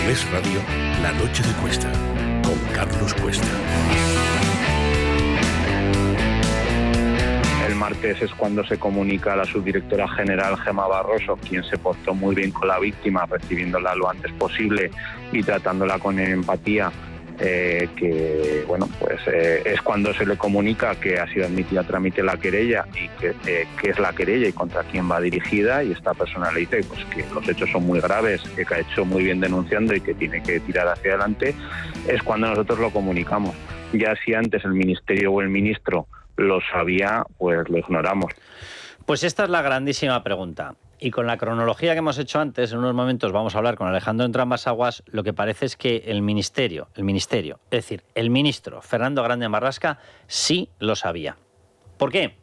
Es Radio, La Noche de Cuesta, con Carlos Cuesta. El martes es cuando se comunica a la subdirectora general Gemma Barroso, quien se portó muy bien con la víctima, recibiéndola lo antes posible y tratándola con empatía, que bueno, pues es cuando se le comunica que ha sido admitida a trámite la querella y que es la querella y contra quién va dirigida, y esta persona le dice pues que los hechos son muy graves, que ha hecho muy bien denunciando y que tiene que tirar hacia adelante. Es cuando nosotros lo comunicamos. Ya si antes el ministerio o el ministro lo sabía, pues lo ignoramos. Pues esta es la grandísima pregunta. Y con la cronología que hemos hecho antes, en unos momentos vamos a hablar con Alejandro Entrambas-Aguas, lo que parece es que el ministerio, es decir, el ministro Fernando Grande Marlaska sí lo sabía. ¿Por qué?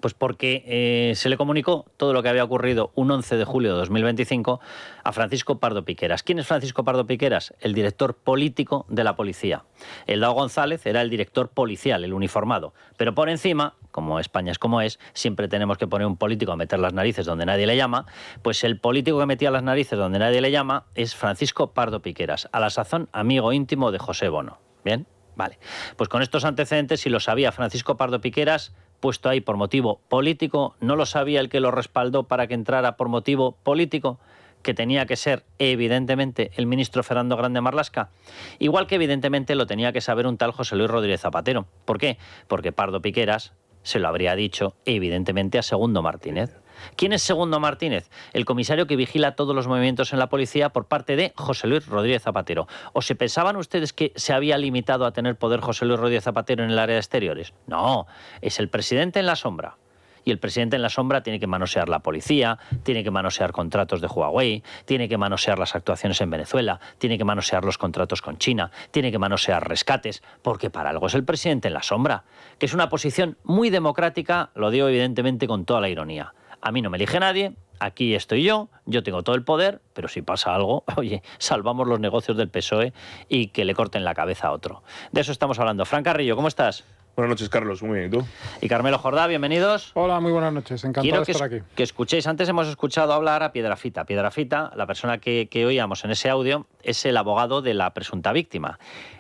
Pues porque se le comunicó todo lo que había ocurrido un 11 de julio de 2025 a Francisco Pardo Piqueras. ¿Quién es Francisco Pardo Piqueras? El director político de la policía. Eldao González era el director policial, el uniformado. Pero por encima, como España es como es, siempre tenemos que poner un político a meter las narices donde nadie le llama, pues el político que metía las narices donde nadie le llama es Francisco Pardo Piqueras, a la sazón amigo íntimo de José Bono. ¿Bien? Vale. Pues con estos antecedentes, si lo sabía Francisco Pardo Piqueras, puesto ahí por motivo político, ¿no lo sabía el que lo respaldó para que entrara por motivo político? Que tenía que ser, evidentemente, el ministro Fernando Grande Marlaska. Igual que, evidentemente, lo tenía que saber un tal José Luis Rodríguez Zapatero. ¿Por qué? Porque Pardo Piqueras se lo habría dicho, evidentemente, a Segundo Martínez. ¿Quién es Segundo Martínez? El comisario que vigila todos los movimientos en la policía por parte de José Luis Rodríguez Zapatero. ¿O se pensaban ustedes que se había limitado a tener poder José Luis Rodríguez Zapatero en el área de exteriores? No, es el presidente en la sombra. Y el presidente en la sombra tiene que manosear la policía, tiene que manosear contratos de Huawei, tiene que manosear las actuaciones en Venezuela, tiene que manosear los contratos con China, tiene que manosear rescates, porque para algo es el presidente en la sombra, que es una posición muy democrática, lo digo evidentemente con toda la ironía. A mí no me elige nadie, aquí estoy yo tengo todo el poder, pero si pasa algo, oye, salvamos los negocios del PSOE y que le corten la cabeza a otro. De eso estamos hablando. Fran Carrillo, ¿cómo estás? Buenas noches, Carlos. Muy bien, ¿y tú? Y Carmelo Jordá, bienvenidos. Hola, muy buenas noches. Encantado de estar aquí. Que escuchéis, antes hemos escuchado hablar a Piedrafita. Piedrafita, la persona que oíamos en ese audio, es el abogado de la presunta víctima.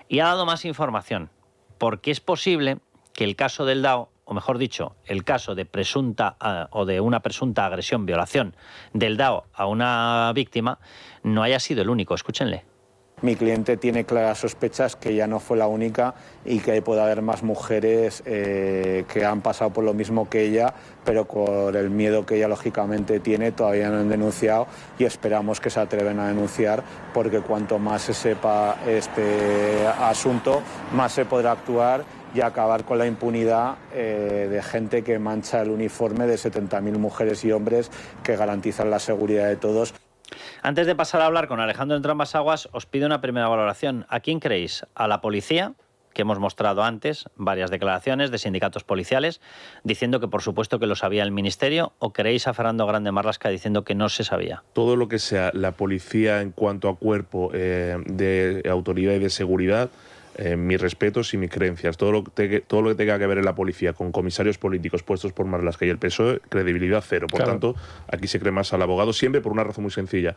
Y ha dado más información, porque es posible que el caso del Eldao, o mejor dicho, el caso de una presunta agresión, violación del Eldao a una víctima, no haya sido el único. Escúchenle. Mi cliente tiene claras sospechas que ella no fue la única y que puede haber más mujeres que han pasado por lo mismo que ella, pero por el miedo que ella lógicamente tiene todavía no han denunciado, y esperamos que se atreven a denunciar, porque cuanto más se sepa este asunto, más se podrá actuar y acabar con la impunidad de gente que mancha el uniforme de 70.000 mujeres y hombres que garantizan la seguridad de todos. Antes de pasar a hablar con Alejandro Entrambas-Aguas, os pido una primera valoración. ¿A quién creéis? ¿A la policía, que hemos mostrado antes varias declaraciones de sindicatos policiales diciendo que por supuesto que lo sabía el ministerio, o creéis a Fernando Grande Marlaska diciendo que no se sabía? Todo lo que sea la policía en cuanto a cuerpo de autoridad y de seguridad, mis respetos y mis creencias. Todo lo que tenga que ver en la policía con comisarios políticos puestos por Marlaska y el PSOE, credibilidad cero. Por tanto, aquí se cree más al abogado, siempre por una razón muy sencilla,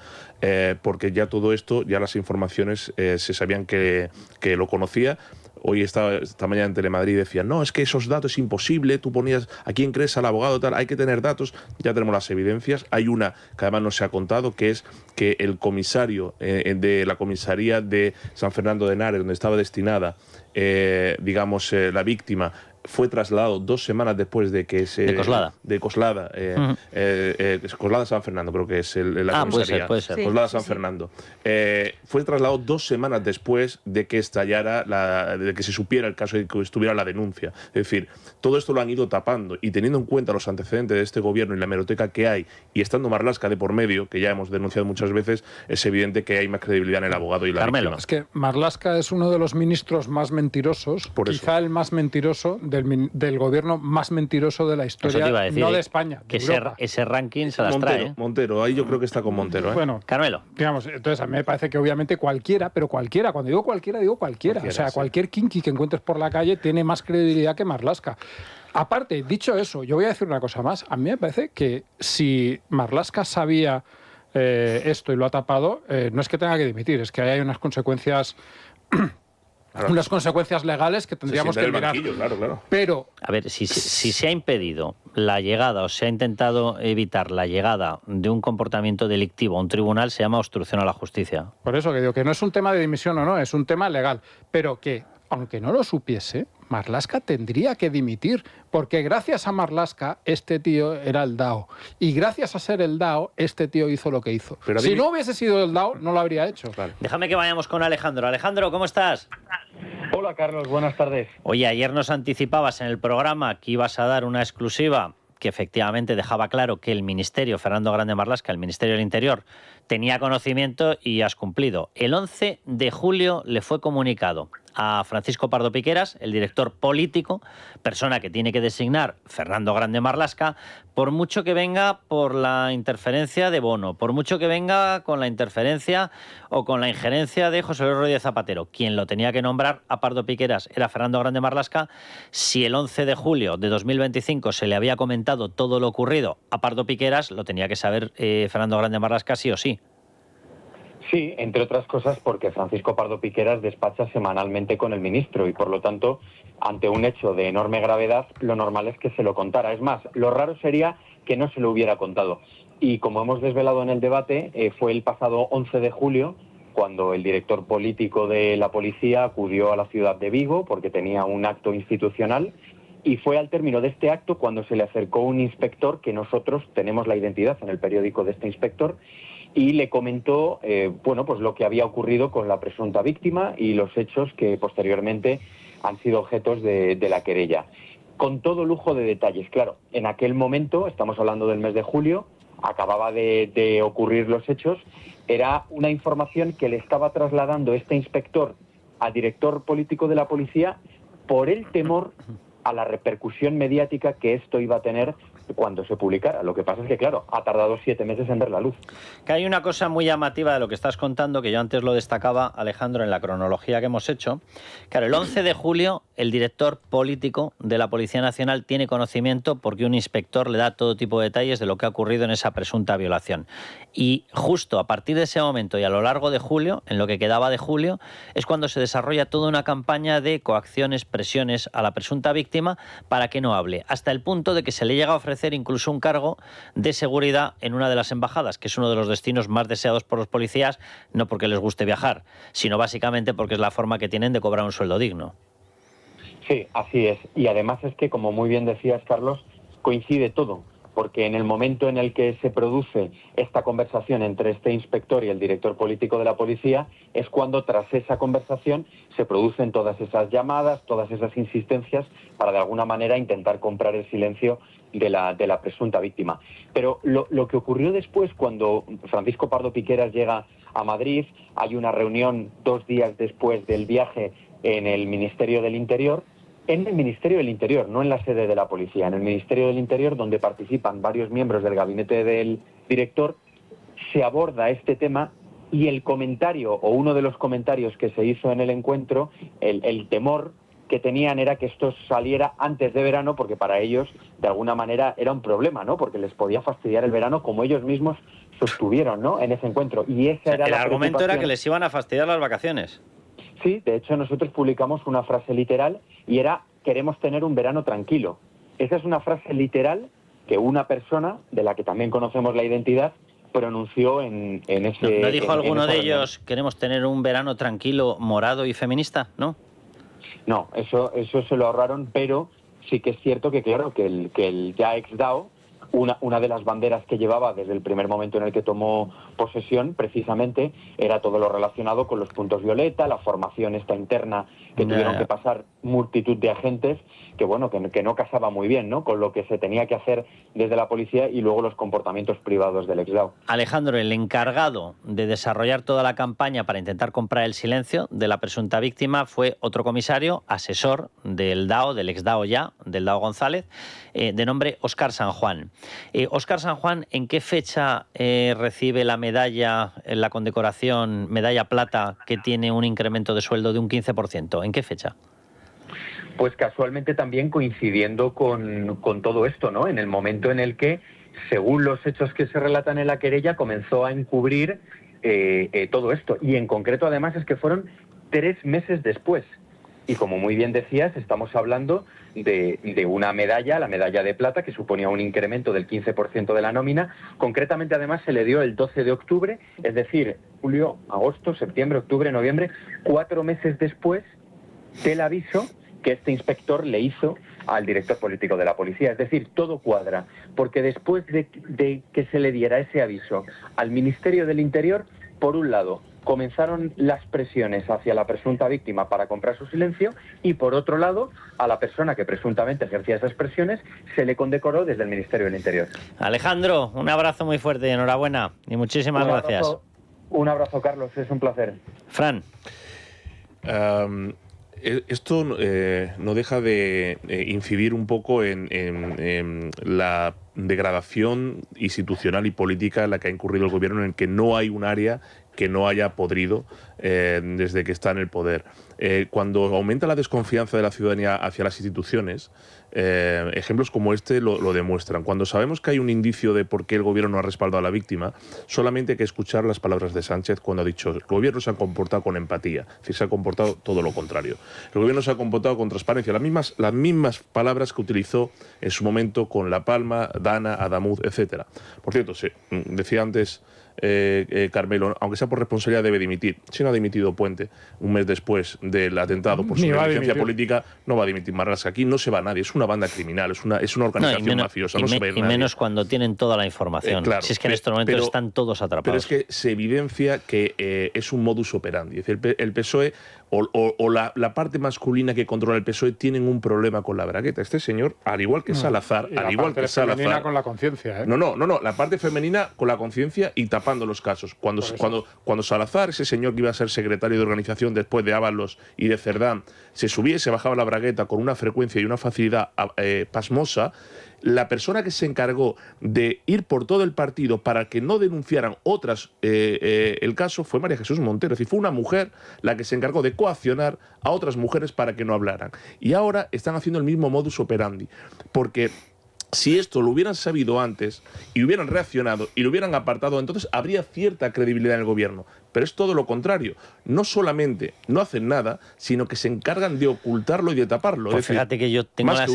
porque ya todo esto, ya las informaciones se sabían que lo conocía. Hoy esta mañana en Telemadrid decían, no, es que esos datos es imposible, tú ponías a quién crees, al abogado, tal, hay que tener datos. Ya tenemos las evidencias. Hay una que además no se ha contado, que es que el comisario de la comisaría de San Fernando de Henares, donde estaba destinada, la víctima, fue trasladado 2 semanas después de que se... De Coslada. Coslada San Fernando, creo que es la comisaría. Puede ser. Coslada San Fernando. Fue trasladado 2 semanas después de que estallara, de que se supiera el caso y que estuviera la denuncia. Es decir, todo esto lo han ido tapando, y teniendo en cuenta los antecedentes de este gobierno y la hemeroteca que hay, y estando Marlaska de por medio, que ya hemos denunciado muchas veces, es evidente que hay más credibilidad en el abogado y la víctima. Es que Marlaska es uno de los ministros más mentirosos, quizá el más mentiroso del gobierno más mentiroso de la historia, no de España, de Europa. Ese ranking se las trae. Montero, ahí yo creo que está con Montero. Bueno, Carmelo. Digamos, entonces a mí me parece que obviamente cualquiera, cuando digo cualquiera, digo cualquiera. O sea, cualquier kinky que encuentres por la calle tiene más credibilidad que Marlaska. Aparte, dicho eso, yo voy a decir una cosa más. A mí me parece que si Marlaska sabía esto y lo ha tapado, no es que tenga que dimitir, es que hay unas consecuencias... unas consecuencias legales que tendríamos que mirar. Claro. Pero, a ver, si se ha impedido la llegada o se ha intentado evitar la llegada de un comportamiento delictivo a un tribunal, se llama obstrucción a la justicia. Por eso que digo que no es un tema de dimisión o no, es un tema legal. Pero que, aunque no lo supiese, Marlaska tendría que dimitir, porque gracias a Marlaska este tío era el DAO. Y gracias a ser el DAO, este tío hizo lo que hizo. Pero si no hubiese sido el DAO, no lo habría hecho. Claro. Déjame que vayamos con Alejandro. Alejandro, ¿cómo estás? Hola, Carlos. Buenas tardes. Oye, ayer nos anticipabas en el programa que ibas a dar una exclusiva que efectivamente dejaba claro que el Ministerio, Fernando Grande Marlaska, el Ministerio del Interior, tenía conocimiento y has cumplido. El 11 de julio le fue comunicado a Francisco Pardo Piqueras, el director político, persona que tiene que designar Fernando Grande Marlaska, por mucho que venga por la interferencia de Bono, por mucho que venga con la interferencia o con la injerencia de José Luis Rodríguez Zapatero. Quien lo tenía que nombrar a Pardo Piqueras era Fernando Grande Marlaska. Si el 11 de julio de 2025 se le había comentado todo lo ocurrido a Pardo Piqueras, lo tenía que saber Fernando Grande Marlaska sí o sí. Sí, entre otras cosas porque Francisco Pardo Piqueras despacha semanalmente con el ministro y, por lo tanto, ante un hecho de enorme gravedad, lo normal es que se lo contara. Es más, lo raro sería que no se lo hubiera contado. Y como hemos desvelado en el debate, fue el pasado 11 de julio cuando el director político de la policía acudió a la ciudad de Vigo porque tenía un acto institucional, y fue al término de este acto cuando se le acercó un inspector, que nosotros tenemos la identidad en el periódico de este inspector, y le comentó pues lo que había ocurrido con la presunta víctima y los hechos que posteriormente han sido objetos de la querella. Con todo lujo de detalles. Claro, en aquel momento, estamos hablando del mes de julio, acababa de ocurrir los hechos, era una información que le estaba trasladando este inspector al director político de la policía por el temor a la repercusión mediática que esto iba a tener cuando se publicara. Lo que pasa es que, claro, ha tardado 7 meses en ver la luz. Que hay una cosa muy llamativa de lo que estás contando, que yo antes lo destacaba, Alejandro, en la cronología que hemos hecho. Claro, el 11 de julio el director político de la Policía Nacional tiene conocimiento porque un inspector le da todo tipo de detalles de lo que ha ocurrido en esa presunta violación. Y justo a partir de ese momento y a lo largo de julio, en lo que quedaba de julio, es cuando se desarrolla toda una campaña de coacciones, presiones a la presunta víctima para que no hable, hasta el punto de que se le llega a ofrecer incluso un cargo de seguridad en una de las embajadas, que es uno de los destinos más deseados por los policías, no porque les guste viajar, sino básicamente porque es la forma que tienen de cobrar un sueldo digno. Sí, así es. Y además es que, como muy bien decías, Carlos, coincide todo, porque en el momento en el que se produce esta conversación entre este inspector y el director político de la policía, es cuando tras esa conversación se producen todas esas llamadas, todas esas insistencias para de alguna manera intentar comprar el silencio de la presunta víctima. Pero lo que ocurrió después, cuando Francisco Pardo Piqueras llega a Madrid, hay una reunión 2 días después del viaje en el Ministerio del Interior, en el Ministerio del Interior, no en la sede de la policía, en el Ministerio del Interior, donde participan varios miembros del gabinete del director, se aborda este tema y el comentario, o uno de los comentarios que se hizo en el encuentro, el temor que tenían era que esto saliera antes de verano, porque para ellos, de alguna manera, era un problema, ¿no? Porque les podía fastidiar el verano, como ellos mismos sostuvieron, ¿no?, en ese encuentro. Y esa era el argumento era que les iban a fastidiar las vacaciones. Sí, de hecho nosotros publicamos una frase literal y era: queremos tener un verano tranquilo. Esa es una frase literal que una persona, de la que también conocemos la identidad, pronunció en ese... ¿No dijo alguno de ellos, queremos tener un verano tranquilo, morado y feminista? ¿No? No, eso se lo ahorraron, pero sí que es cierto que, claro, que el ya ex-DAO, una de las banderas que llevaba desde el primer momento en el que tomó posesión, precisamente, era todo lo relacionado con los puntos violeta, la formación esta interna que tuvieron que pasar multitud de agentes, que bueno, que no casaba muy bien, ¿no?, con lo que se tenía que hacer desde la policía, y luego los comportamientos privados del ex-DAO. Alejandro, el encargado de desarrollar toda la campaña para intentar comprar el silencio de la presunta víctima fue otro comisario, asesor del DAO, del ex-DAO ya, del DAO González, de nombre Óscar San Juan. Óscar San Juan, ¿en qué fecha recibe la medalla, la condecoración, medalla plata, que tiene un incremento de sueldo de un 15%? ¿En qué fecha? Pues casualmente también coincidiendo con todo esto, ¿no?, en el momento en el que según los hechos que se relatan en la querella, comenzó a encubrir todo esto. Y en concreto, además, es que fueron 3 meses después. Y como muy bien decías, estamos hablando de una medalla, la medalla de plata, que suponía un incremento del 15% de la nómina. Concretamente, además, se le dio el 12 de octubre, es decir, julio, agosto, septiembre, octubre, noviembre, 4 meses después del aviso que este inspector le hizo al director político de la policía. Es decir, todo cuadra, porque después de que se le diera ese aviso al Ministerio del Interior, por un lado, comenzaron las presiones hacia la presunta víctima para comprar su silencio y, por otro lado, a la persona que presuntamente ejercía esas presiones se le condecoró desde el Ministerio del Interior. Alejandro, un abrazo muy fuerte y enhorabuena y muchísimas gracias. Un abrazo, Carlos, es un placer. Fran. Esto no deja de incidir un poco en la degradación institucional y política en la que ha incurrido el gobierno, en el que no hay un área que no haya podrido desde que está en el poder. Cuando aumenta la desconfianza de la ciudadanía hacia las instituciones, ejemplos como este lo demuestran. Cuando sabemos que hay un indicio de por qué el gobierno no ha respaldado a la víctima, solamente hay que escuchar las palabras de Sánchez cuando ha dicho: el gobierno se ha comportado con empatía. Es decir, se ha comportado todo lo contrario. El gobierno se ha comportado con transparencia. Las mismas palabras que utilizó en su momento con La Palma, Dana, Adamuz, etc. Por cierto, decía antes Carmelo, aunque sea por responsabilidad, debe dimitir. Si no ha dimitido Puente un mes después del atentado por su negligencia política, no va a dimitir Marlaska. Aquí no se va nadie, es una banda criminal, es una organización mafiosa, no se va a ir nadie. Y menos cuando tienen toda la información. Claro, si es que en estos momentos están todos atrapados. Pero es que se evidencia que es un modus operandi. Es decir, el PSOE o la parte masculina que controla el PSOE tienen un problema con la bragueta. Este señor, al igual que Salazar, femenina con la conciencia, ¿eh? No, la parte femenina con la conciencia y tapando los casos. Cuando Salazar, ese señor que iba a ser secretario de organización después de Ábalos y de Cerdán, se subía y se bajaba la bragueta con una frecuencia y una facilidad pasmosa, la persona que se encargó de ir por todo el partido para que no denunciaran otras el caso fue María Jesús Montero. Es decir, fue una mujer la que se encargó de coaccionar a otras mujeres para que no hablaran. Y ahora están haciendo el mismo modus operandi, porque si esto lo hubieran sabido antes y hubieran reaccionado y lo hubieran apartado, entonces habría cierta credibilidad en el gobierno. Pero es todo lo contrario. No solamente no hacen nada, sino que se encargan de ocultarlo y de taparlo. Pues fíjate que yo tengo la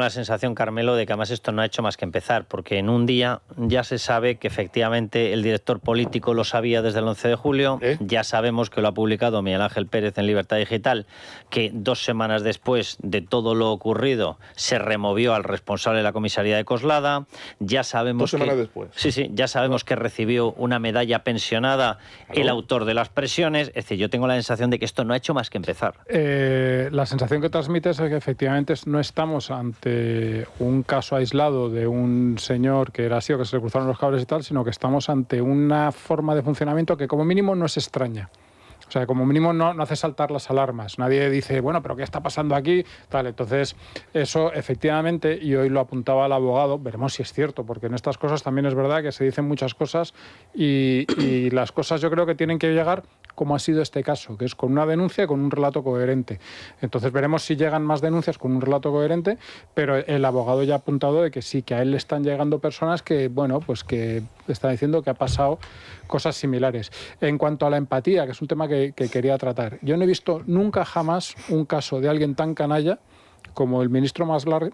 sensación, Carmelo, de que además esto no ha hecho más que empezar, porque en un día ya se sabe que efectivamente el director político lo sabía desde el 11 de julio, ya sabemos que lo ha publicado Miguel Ángel Pérez en Libertad Digital, que 2 semanas después de todo lo ocurrido se removió al responsable de la comisaría de Coslada, ya sabemos 2 semanas después. Sí, ya sabemos que recibió una medalla pensionada el autor de las presiones. Es decir, yo tengo la sensación de que esto no ha hecho más que empezar. La sensación que transmites es que efectivamente no estamos ante un caso aislado de un señor que era así o que se le cruzaron los cables y tal, sino que estamos ante una forma de funcionamiento que como mínimo no es extraña. O sea, como mínimo no hace saltar las alarmas. Nadie dice, bueno, pero ¿qué está pasando aquí? Tal. Entonces, eso efectivamente, y hoy lo apuntaba el abogado, veremos si es cierto, porque en estas cosas también es verdad que se dicen muchas cosas y las cosas yo creo que tienen que llegar como ha sido este caso, que es con una denuncia y con un relato coherente. Entonces veremos si llegan más denuncias con un relato coherente, pero el abogado ya ha apuntado de que sí, que a él le están llegando personas que, bueno, pues que están diciendo que ha pasado cosas similares. En cuanto a la empatía, que es un tema que quería tratar, yo no he visto nunca jamás un caso de alguien tan canalla como el ministro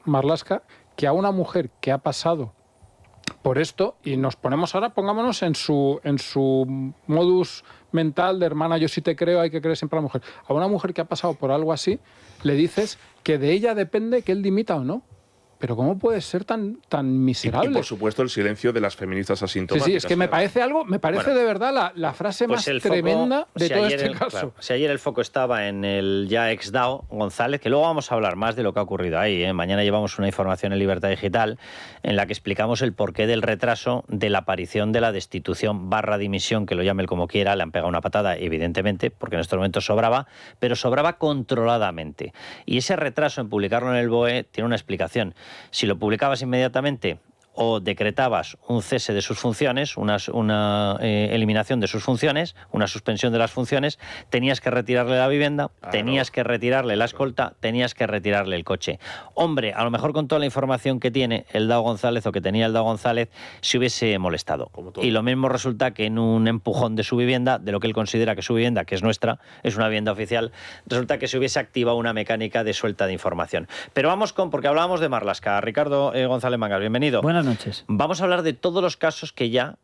Marlaska, que a una mujer que ha pasado por esto, y nos ponemos ahora, pongámonos en su modus mental de hermana, yo sí te creo, hay que creer siempre a la mujer. A una mujer que ha pasado por algo así, le dices que de ella depende que él dimita o no. Pero ¿cómo puede ser tan miserable? Y por supuesto el silencio de las feministas asintomáticas. Sí, es que me parece de verdad la frase pues más tremenda de todo este caso. Claro, si ayer el foco estaba en el ya ex-DAO González, que luego vamos a hablar más de lo que ha ocurrido ahí, ¿eh? Mañana llevamos una información en Libertad Digital en la que explicamos el porqué del retraso de la aparición de la destitución / dimisión, que lo llame él como quiera, le han pegado una patada, evidentemente, porque en estos momentos sobraba, pero sobraba controladamente. Y ese retraso en publicarlo en el BOE tiene una explicación. Si lo publicabas inmediatamente o decretabas un cese de sus funciones, una eliminación de sus funciones, una suspensión de las funciones, tenías que retirarle la vivienda, tenías que retirarle la escolta, tenías que retirarle el coche. Hombre, a lo mejor con toda la información que tiene el Dao González o que tenía el Dao González, se hubiese molestado. Y lo mismo resulta que en un empujón de su vivienda, de lo que él considera que su vivienda, que es nuestra, es una vivienda oficial, resulta que se hubiese activado una mecánica de suelta de información. Pero vamos porque hablábamos de Marlaska. Ricardo González Mangas, bienvenido. Buenas noches. Vamos a hablar de todos los casos que ya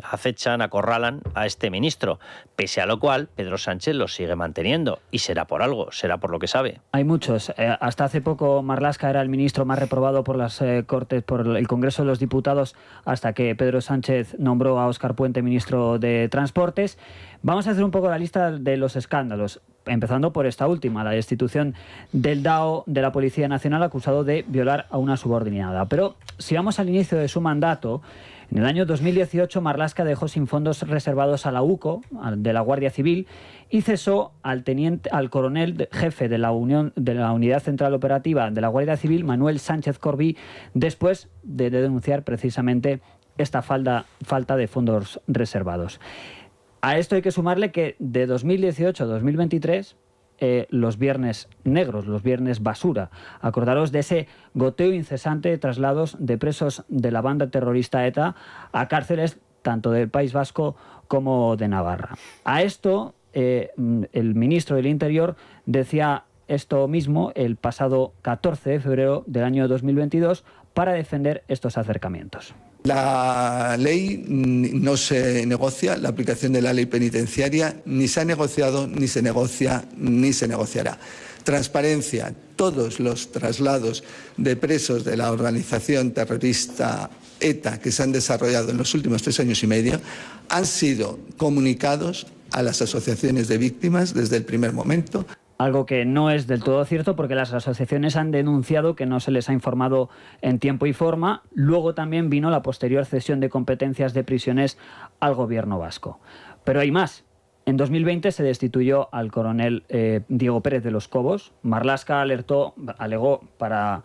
acechan, acorralan a este ministro, pese a lo cual Pedro Sánchez los sigue manteniendo, y será por algo, será por lo que sabe. Hay muchos. Hasta hace poco Marlaska era el ministro más reprobado por las Cortes, por el Congreso de los Diputados, hasta que Pedro Sánchez nombró a Óscar Puente ministro de Transportes. Vamos a hacer un poco la lista de los escándalos, empezando por esta última, la destitución del DAO de la Policía Nacional acusado de violar a una subordinada. Pero si vamos al inicio de su mandato, en el año 2018 Marlaska dejó sin fondos reservados a la UCO, de la Guardia Civil, y cesó al coronel jefe de la Unidad Central Operativa de la Guardia Civil, Manuel Sánchez Corbí, después de denunciar precisamente esta falta de fondos reservados. A esto hay que sumarle que de 2018 a 2023, los viernes negros, los viernes basura, acordaros de ese goteo incesante de traslados de presos de la banda terrorista ETA a cárceles tanto del País Vasco como de Navarra. A esto, el ministro del Interior decía esto mismo el pasado 14 de febrero del año 2022 para defender estos acercamientos. La ley no se negocia, la aplicación de la ley penitenciaria ni se ha negociado, ni se negocia, ni se negociará. Transparencia, todos los traslados de presos de la organización terrorista ETA que se han desarrollado en los últimos 3 años y medio han sido comunicados a las asociaciones de víctimas desde el primer momento. Algo que no es del todo cierto porque las asociaciones han denunciado que no se les ha informado en tiempo y forma. Luego también vino la posterior cesión de competencias de prisiones al gobierno vasco. Pero hay más. En 2020 se destituyó al coronel Diego Pérez de los Cobos. Marlaska alegó para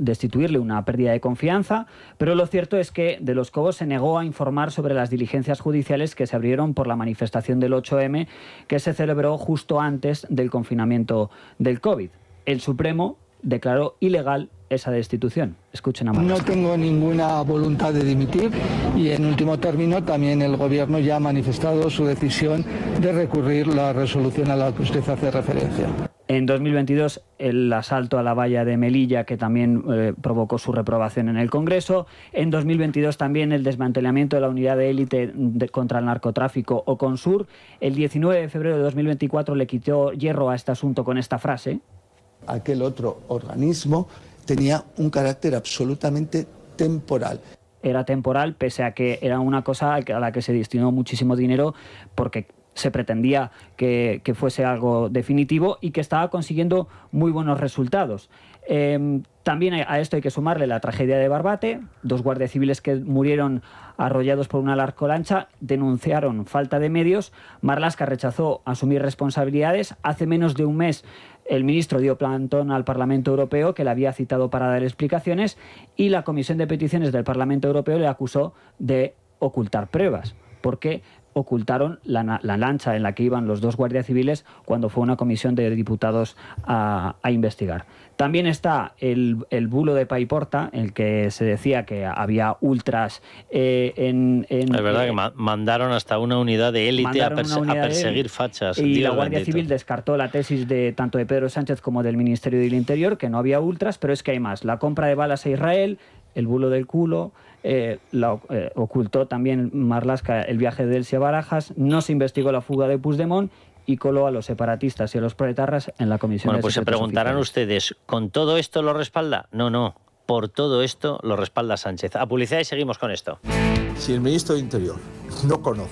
destituirle una pérdida de confianza, pero lo cierto es que de los Cobos se negó a informar sobre las diligencias judiciales que se abrieron por la manifestación del 8M que se celebró justo antes del confinamiento del COVID. El Supremo declaró ilegal esa destitución. Escuchen a Marlaska. No tengo ninguna voluntad de dimitir y en último término también el Gobierno ya ha manifestado su decisión de recurrir la resolución a la que usted hace referencia. En 2022, el asalto a la valla de Melilla, que también provocó su reprobación en el Congreso. En 2022 también el desmantelamiento de la unidad de élite contra el narcotráfico, Oconsur. El 19 de febrero de 2024 le quitó hierro a este asunto con esta frase. Aquel otro organismo tenía un carácter absolutamente temporal. Era temporal, pese a que era una cosa a la que se destinó muchísimo dinero porque se pretendía que fuese algo definitivo y que estaba consiguiendo muy buenos resultados. También a esto hay que sumarle la tragedia de Barbate. 2 guardias civiles que murieron arrollados por una narcolancha denunciaron falta de medios. Marlaska rechazó asumir responsabilidades. Hace menos de un mes el ministro dio plantón al Parlamento Europeo, que le había citado para dar explicaciones, y la Comisión de Peticiones del Parlamento Europeo le acusó de ocultar pruebas, porque ocultaron la lancha en la que iban los 2 guardias civiles cuando fue una comisión de diputados a investigar. También está el bulo de Paiporta, en el que se decía que había ultras es verdad que mandaron hasta una unidad de élite a perseguir fachas. Y Dios la Guardia bendito. Civil descartó la tesis tanto de Pedro Sánchez como del Ministerio del Interior, que no había ultras, pero es que hay más. La compra de balas a Israel, el bulo del culo, ocultó también Marlaska el viaje de Elsie a Barajas, no se investigó la fuga de Puigdemont y coló a los separatistas y a los proetarras en la Comisión de Pues se preguntarán ustedes, ¿con todo esto lo respalda? No, por todo esto lo respalda Sánchez. A publicidad y seguimos con esto. Si el ministro de Interior no conoce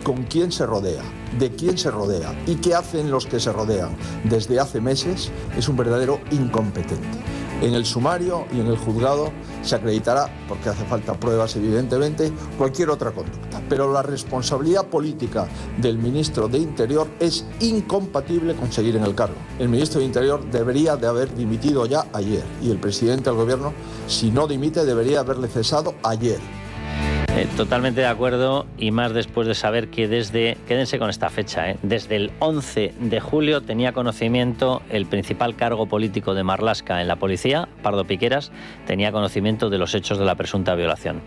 con quién se rodea, de quién se rodea y qué hacen los que se rodean desde hace meses, es un verdadero incompetente. En el sumario y en el juzgado se acreditará, porque hace falta pruebas evidentemente, cualquier otra conducta. Pero la responsabilidad política del ministro de Interior es incompatible con seguir en el cargo. El ministro de Interior debería de haber dimitido ya ayer y el presidente del gobierno, si no dimite, debería haberle cesado ayer. Totalmente de acuerdo, y más después de saber que quédense con esta fecha, desde el 11 de julio tenía conocimiento el principal cargo político de Marlaska en la policía, Pardo Piqueras, tenía conocimiento de los hechos de la presunta violación.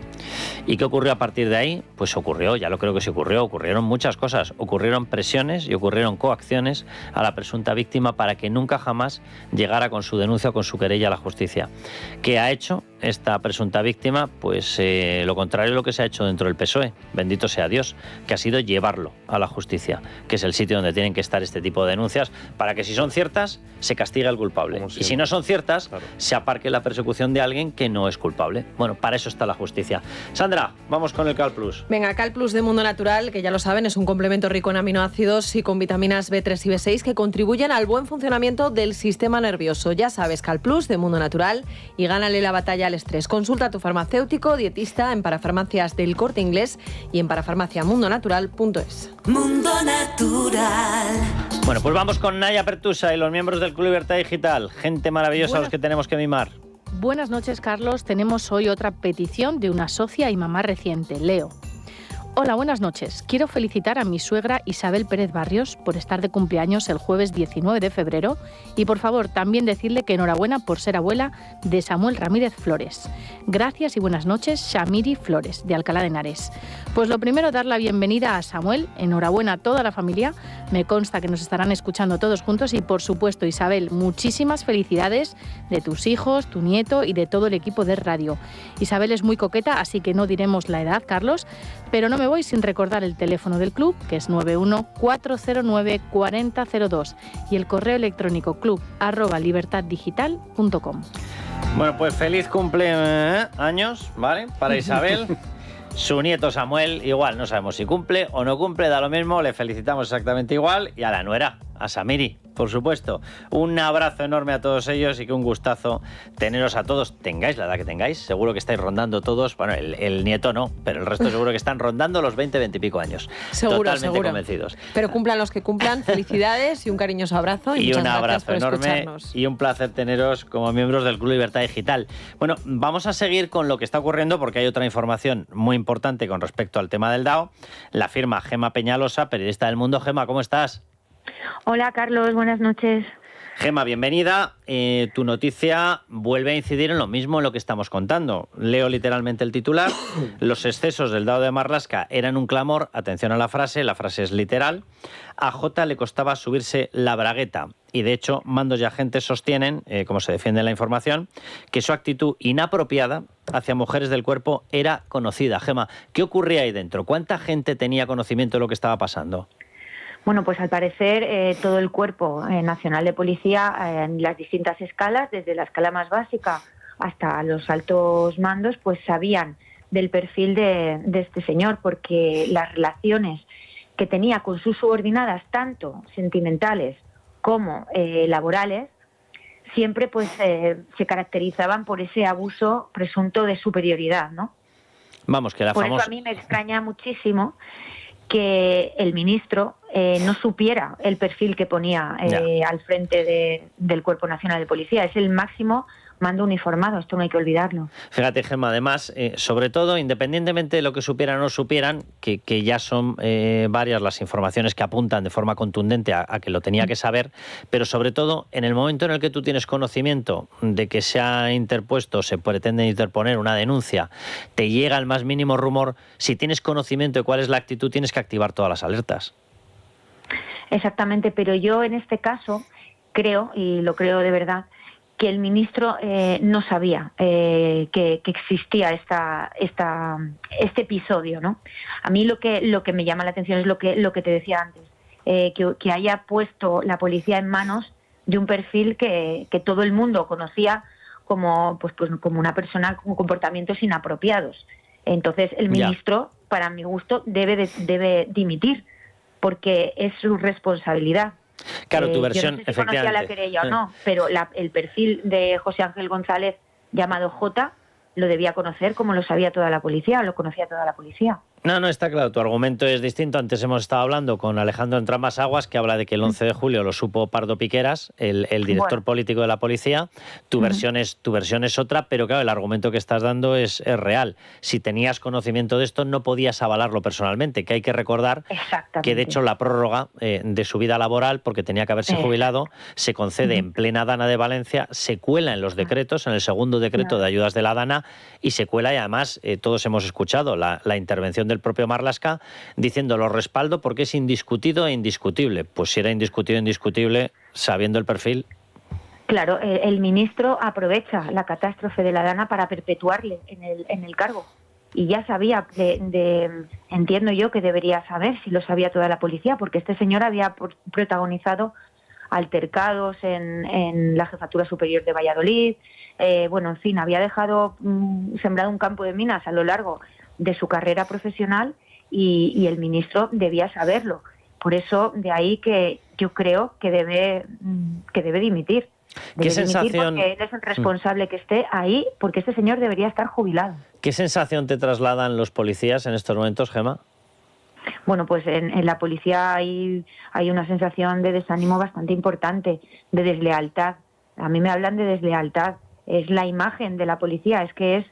¿Y qué ocurrió a partir de ahí? Pues ocurrió, ya lo creo que sí ocurrieron muchas cosas, ocurrieron presiones y ocurrieron coacciones a la presunta víctima para que nunca jamás llegara con su denuncia o con su querella a la justicia. ¿Qué ha hecho esta presunta víctima? Pues lo contrario de lo que se ha hecho dentro del PSOE, bendito sea Dios, que ha sido llevarlo a la justicia, que es el sitio donde tienen que estar este tipo de denuncias, para que si son ciertas, se castigue al culpable. Y si no son ciertas, claro, se aparque la persecución de alguien que no es culpable. Bueno, para eso está la justicia. Sandra, vamos con el Cal Plus. Venga, Cal Plus de Mundo Natural, que ya lo saben, es un complemento rico en aminoácidos y con vitaminas B3 y B6 que contribuyen al buen funcionamiento del sistema nervioso. Ya sabes, Cal Plus de Mundo Natural, y gánale la batalla al estrés. Consulta a tu farmacéutico, dietista en Parafarmacias del Corte Inglés y en parafarmaciamundonatural.es. Mundo Natural. Bueno, pues vamos con Naya Pertusa y los miembros del Club Libertad Digital. Gente maravillosa a los que tenemos que mimar. Buenas noches, Carlos. Tenemos hoy otra petición de una socia y mamá reciente, Leo. Hola, buenas noches. Quiero felicitar a mi suegra Isabel Pérez Barrios por estar de cumpleaños el jueves 19 de febrero y por favor también decirle que enhorabuena por ser abuela de Samuel Ramírez Flores. Gracias y buenas noches, Shamiri Flores, de Alcalá de Henares. Pues lo primero, dar la bienvenida a Samuel, enhorabuena a toda la familia, me consta que nos estarán escuchando todos juntos y por supuesto, Isabel, muchísimas felicidades de tus hijos, tu nieto y de todo el equipo de radio. Isabel es muy coqueta, así que no diremos la edad, Carlos, pero no me voy sin recordar el teléfono del club, que es 91-409-4002 y el correo electrónico club@libertaddigital.com. Bueno, pues feliz cumpleaños, ¿vale? Para Isabel. Su nieto Samuel, igual, no sabemos si cumple o no cumple, da lo mismo, le felicitamos exactamente igual, y a la nuera, a Samiri, por supuesto. Un abrazo enorme a todos ellos y que un gustazo teneros a todos, tengáis la edad que tengáis, seguro que estáis rondando todos, bueno, el nieto no, pero el resto seguro que están rondando los 20 y pico años. Seguro, totalmente seguro. Convencidos. Pero cumplan los que cumplan, felicidades y un cariñoso abrazo y muchas un abrazo gracias por enorme escucharnos. Y un placer teneros como miembros del Club Libertad Digital. Bueno, vamos a seguir con lo que está ocurriendo porque hay otra información muy importante con respecto al tema del DAO. La firma Gema Peñalosa, periodista del Mundo. Gema, ¿cómo estás? Hola, Carlos, buenas noches. Gema, bienvenida. Tu noticia vuelve a incidir en lo mismo en lo que estamos contando. Leo literalmente el titular. Los excesos del DAO de Marlaska eran un clamor. Atención a la frase es literal. A Jota le costaba subirse la bragueta. Y de hecho, mandos y agentes sostienen, como se defiende en la información, que su actitud inapropiada hacia mujeres del cuerpo era conocida. Gema, ¿qué ocurría ahí dentro? ¿Cuánta gente tenía conocimiento de lo que estaba pasando? Bueno, pues al parecer todo el Cuerpo Nacional de Policía, en las distintas escalas, desde la escala más básica hasta los altos mandos, pues sabían del perfil de este señor, porque las relaciones que tenía con sus subordinadas, tanto sentimentales como laborales, siempre pues se caracterizaban por ese abuso presunto de superioridad, ¿no? Vamos, que la Por famosa... eso a mí me extraña muchísimo que el ministro no supiera el perfil que ponía al frente del Cuerpo Nacional de Policía. Es el máximo mando uniformado, esto no hay que olvidarlo. Fíjate, Gemma, además, sobre todo, independientemente de lo que supieran o no supieran, que ya son varias las informaciones que apuntan de forma contundente a que lo tenía que saber, pero sobre todo, en el momento en el que tú tienes conocimiento de que se ha interpuesto, se pretende interponer una denuncia, te llega el más mínimo rumor, si tienes conocimiento de cuál es la actitud, tienes que activar todas las alertas. Exactamente, pero yo en este caso creo, y lo creo de verdad, que el ministro no sabía que existía este episodio, ¿no? A mí lo que me llama la atención es lo que te decía antes, que haya puesto la policía en manos de un perfil que todo el mundo conocía como una persona con comportamientos inapropiados. Entonces el ministro, para mi gusto, debe dimitir, porque es su responsabilidad. Claro, tu versión, yo no sé si efectivamente. conocía la querella o no, pero el perfil de José Ángel González, llamado J, lo debía conocer como lo sabía toda la policía, lo conocía toda la policía. No, está claro, tu argumento es distinto. Antes hemos estado hablando con Alejandro Entrambas-Aguas, que habla de que el 11 de julio lo supo Pardo Piqueras, el director político de la policía. Tu versión es otra, pero claro, el argumento que estás dando es real. Si tenías conocimiento de esto, no podías avalarlo personalmente, que hay que recordar que, de hecho, la prórroga de su vida laboral, porque tenía que haberse jubilado, se concede en plena Dana de Valencia, se cuela en los decretos, en el segundo decreto de ayudas de la Dana, y se cuela, y además todos hemos escuchado la intervención del propio Marlaska diciendo lo respaldo porque es indiscutido e indiscutible. Pues si era indiscutido e indiscutible, sabiendo el perfil. Claro, el ministro aprovecha la catástrofe de la Dana para perpetuarle en el cargo. Y ya sabía, entiendo yo que debería saber si lo sabía toda la policía, porque este señor había protagonizado altercados en la Jefatura Superior de Valladolid. En fin, había dejado sembrado un campo de minas a lo largo de su carrera profesional y el ministro debía saberlo. Por eso, de ahí que yo creo que debe dimitir. ¿Qué sensación? Porque él es el responsable que esté ahí, porque este señor debería estar jubilado. ¿Qué sensación te trasladan los policías en estos momentos, Gemma? Bueno, pues en la policía hay una sensación de desánimo bastante importante, de deslealtad. A mí me hablan de deslealtad. Es la imagen de la policía, es que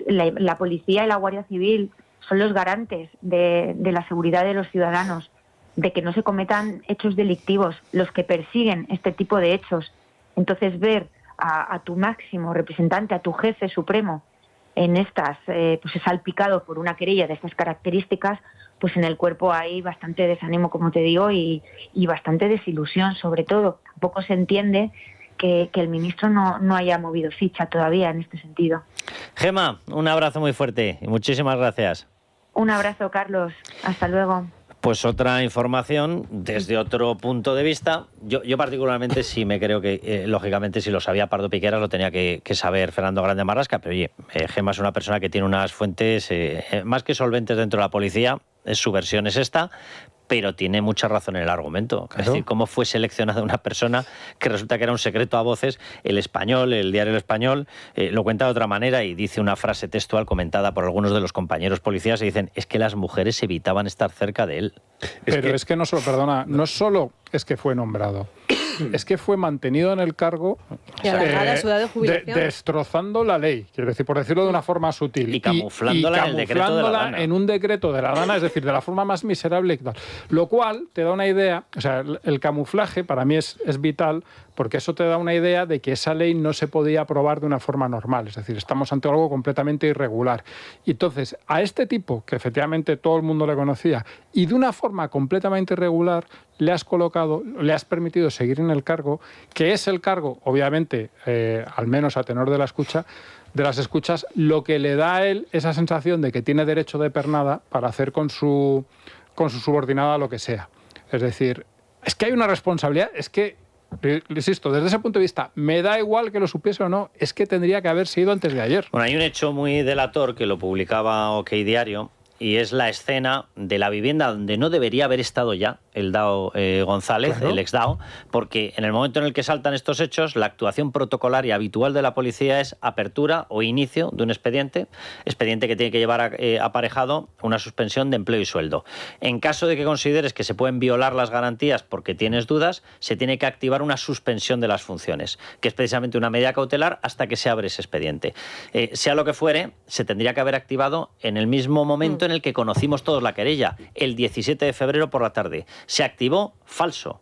la policía y la Guardia Civil son los garantes de la seguridad de los ciudadanos, de que no se cometan hechos delictivos, los que persiguen este tipo de hechos. Entonces, ver a tu máximo representante, a tu jefe supremo, en estas, pues salpicado por una querella de estas características, pues en el cuerpo hay bastante desánimo, como te digo, y bastante desilusión, sobre todo. Tampoco se entiende que el ministro no haya movido ficha todavía en este sentido. Gemma, un abrazo muy fuerte y muchísimas gracias. Un abrazo, Carlos. Hasta luego. Pues otra información desde otro punto de vista. Yo particularmente sí me creo que, lógicamente, si lo sabía Pardo Piqueras, lo tenía que saber Fernando Grande Marlaska, pero oye, Gemma es una persona que tiene unas fuentes más que solventes dentro de la policía. Su versión es esta, pero tiene mucha razón en el argumento. Claro. Es decir, cómo fue seleccionada una persona que resulta que era un secreto a voces. El Español, el diario El Español, lo cuenta de otra manera y dice una frase textual comentada por algunos de los compañeros policías y dicen, es que las mujeres evitaban estar cerca de él. Pero es que no solo, perdona, no solo es que fue nombrado, es que fue mantenido en el cargo destrozando la ley, quiero decir, por decirlo de una forma sutil. Y camuflándola en el decreto de la Dana. En un decreto de la Dana, es decir, de la forma más miserable y tal. Lo cual te da una idea, o sea, el camuflaje para mí es vital, porque eso te da una idea de que esa ley no se podía aprobar de una forma normal, es decir, estamos ante algo completamente irregular. Y entonces, a este tipo, que efectivamente todo el mundo le conocía, y de una forma completamente irregular, le has permitido seguir en el cargo, que es el cargo, obviamente, al menos a tenor de las escuchas, lo que le da a él esa sensación de que tiene derecho de pernada para hacer con su subordinada lo que sea. Es decir, es que hay una responsabilidad, es que, insisto, desde ese punto de vista, me da igual que lo supiese o no, es que tendría que haberse ido antes de ayer. Bueno, hay un hecho muy delator que lo publicaba OK Diario, y es la escena de la vivienda donde no debería haber estado ya el DAO González, claro, el ex DAO, porque en el momento en el que saltan estos hechos, la actuación protocolaria habitual de la policía es apertura o inicio de un expediente que tiene que llevar aparejado una suspensión de empleo y sueldo. En caso de que consideres que se pueden violar las garantías porque tienes dudas, se tiene que activar una suspensión de las funciones, que es precisamente una medida cautelar hasta que se abre ese expediente. Sea lo que fuere, se tendría que haber activado en el mismo momento en el que conocimos todos la querella, el 17 de febrero por la tarde. ¿Se activó? Falso,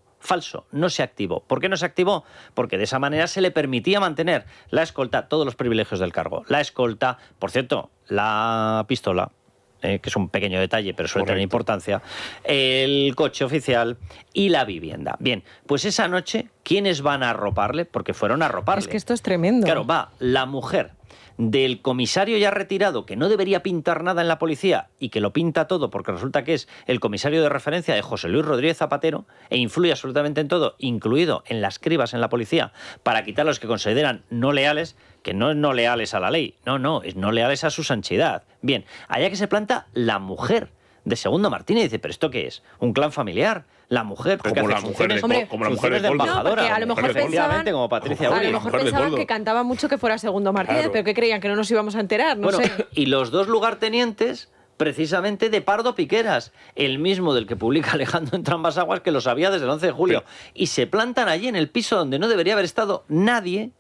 no se activó. ¿Por qué no se activó? Porque de esa manera se le permitía mantener la escolta, todos los privilegios del cargo. La escolta, por cierto, la pistola, que es un pequeño detalle, pero suele tener importancia, el coche oficial y la vivienda. Bien, pues esa noche, ¿quiénes van a arroparle? Porque fueron a arroparle. Es que esto es tremendo. Claro, va la mujer del comisario ya retirado, que no debería pintar nada en la policía y que lo pinta todo porque resulta que es el comisario de referencia de José Luis Rodríguez Zapatero e influye absolutamente en todo, incluido en las cribas en la policía, para quitar a los que consideran no leales, que no es no leales a la ley, no, es no leales a su santidad. Bien, allá que se planta la mujer de Segundo Martínez. Dice, ¿pero esto qué es? ¿Un clan familiar? La mujer, porque como hace la mujer funciones, como la mujer de de Coldo. embajadora. No, a lo mejor pensaban, como Patricia a Uri. lo mejor pensaban que cantaba mucho que fuera Segundo Martínez, Claro. pero que creían que no nos íbamos a enterar, no sé. Y los dos lugartenientes, precisamente de Pardo Piqueras, el mismo del que publica Alejandro Entrambas-Aguas, que lo sabía desde el 11 de julio. Y se plantan allí en el piso donde no debería haber estado nadie,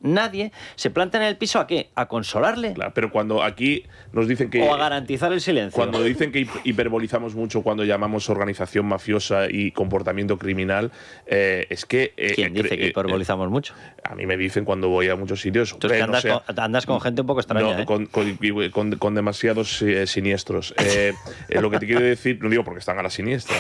se plantan en el piso ¿a qué? ¿A consolarle? Claro, pero cuando aquí nos dicen que... O a garantizar el silencio. Cuando dicen que hiperbolizamos mucho cuando llamamos organización mafiosa y comportamiento criminal, es que... ¿Quién dice que hiperbolizamos mucho? A mí me dicen cuando voy a muchos sitios... Tú es que andas con gente un poco extraña, no, con demasiados siniestros. Lo que te quiero decir, no digo porque están a la siniestra,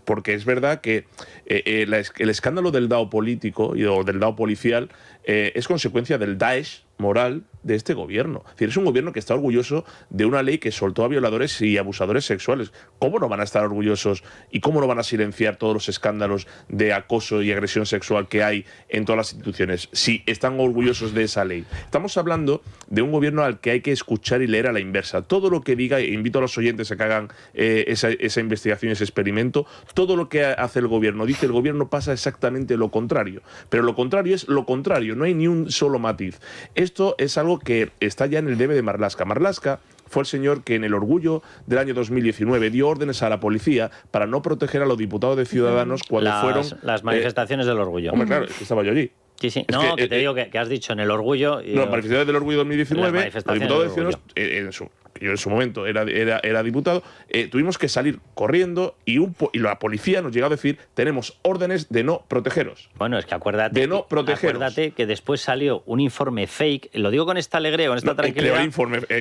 porque es verdad que el escándalo del DAO político o del DAO policial es consecuencia del Daesh moral de este gobierno. Es decir, es un gobierno que está orgulloso de una ley que soltó a violadores y abusadores sexuales. ¿Cómo no van a estar orgullosos y cómo no van a silenciar todos los escándalos de acoso y agresión sexual que hay en todas las instituciones si están orgullosos de esa ley? Estamos hablando de un gobierno al que hay que escuchar y leer a la inversa. Todo lo que diga, invito a los oyentes a que hagan esa investigación, ese experimento, todo lo que hace el gobierno, dice el gobierno, pasa exactamente lo contrario. Pero lo contrario es lo contrario, no hay ni un solo matiz. Esto es algo que está ya en el debe de Marlaska. Marlaska fue el señor que en el orgullo del año 2019 dio órdenes a la policía para no proteger a los diputados de Ciudadanos cuando fueron... Las manifestaciones del orgullo. Hombre, claro, es que estaba yo allí. Sí, sí. No, que te digo que has dicho en el orgullo... No, manifestaciones del orgullo 2019, los diputados de Ciudadanos, yo en su momento era diputado, tuvimos que salir corriendo y la policía nos llegó a decir, tenemos órdenes de no protegeros. Bueno, es que acuérdate, acuérdate que después salió un informe fake, lo digo con esta alegría, con esta tranquilidad,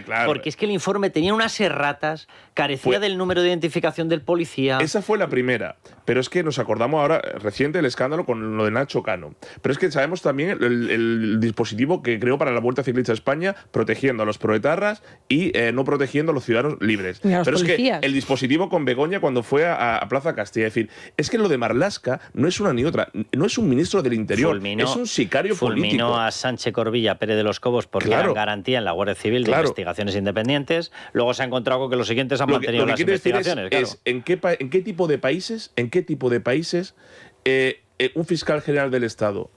claro. Porque es que el informe tenía unas erratas, carecía del número de identificación del policía. Esa fue la primera, pero es que nos acordamos ahora, reciente, el escándalo con lo de Nacho Cano. Pero es que sabemos también el dispositivo que creó para la Vuelta Ciclista a España, protegiendo a los proetarras y no protegiendo a los ciudadanos libres. Y a los pero policías. Es que el dispositivo con Begoña cuando fue a Plaza Castilla, es decir, es que lo de Marlaska no es una ni otra, no es un ministro del Interior, es un sicario político. Fulminó a Sánchez Corbilla Pérez de los Cobos porque eran garantía en la Guardia Civil de investigaciones independientes. Luego se ha encontrado con que los siguientes han mantenido las investigaciones. Es en qué tipo de países un fiscal general del Estado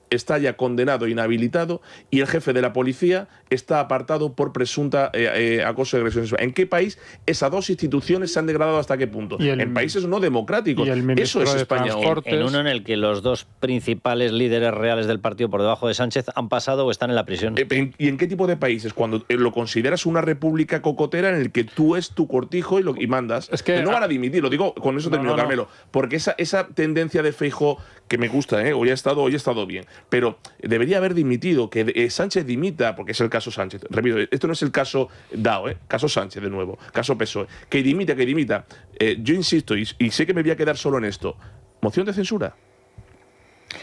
está ya condenado e inhabilitado y el jefe de la policía está apartado por presunta acoso y agresión sexual. ¿En qué país esas dos instituciones se han degradado hasta qué punto? En países no democráticos. Eso es España hoy. En uno en el que los dos principales líderes reales del partido por debajo de Sánchez han pasado o están en la prisión. ¿Y en qué tipo de países? Cuando lo consideras una república cocotera en el que tú es tu cortijo y mandas. Es que no van a dimitir, lo digo con eso termino, Carmelo. Porque esa tendencia de Feijóo, que me gusta, hoy ha estado bien, pero debería haber dimitido, que Sánchez dimita, porque es el caso Sánchez. Repito, esto no es el caso DAO, caso Sánchez de nuevo, caso PSOE. Que dimita. Yo insisto, y sé que me voy a quedar solo en esto, moción de censura.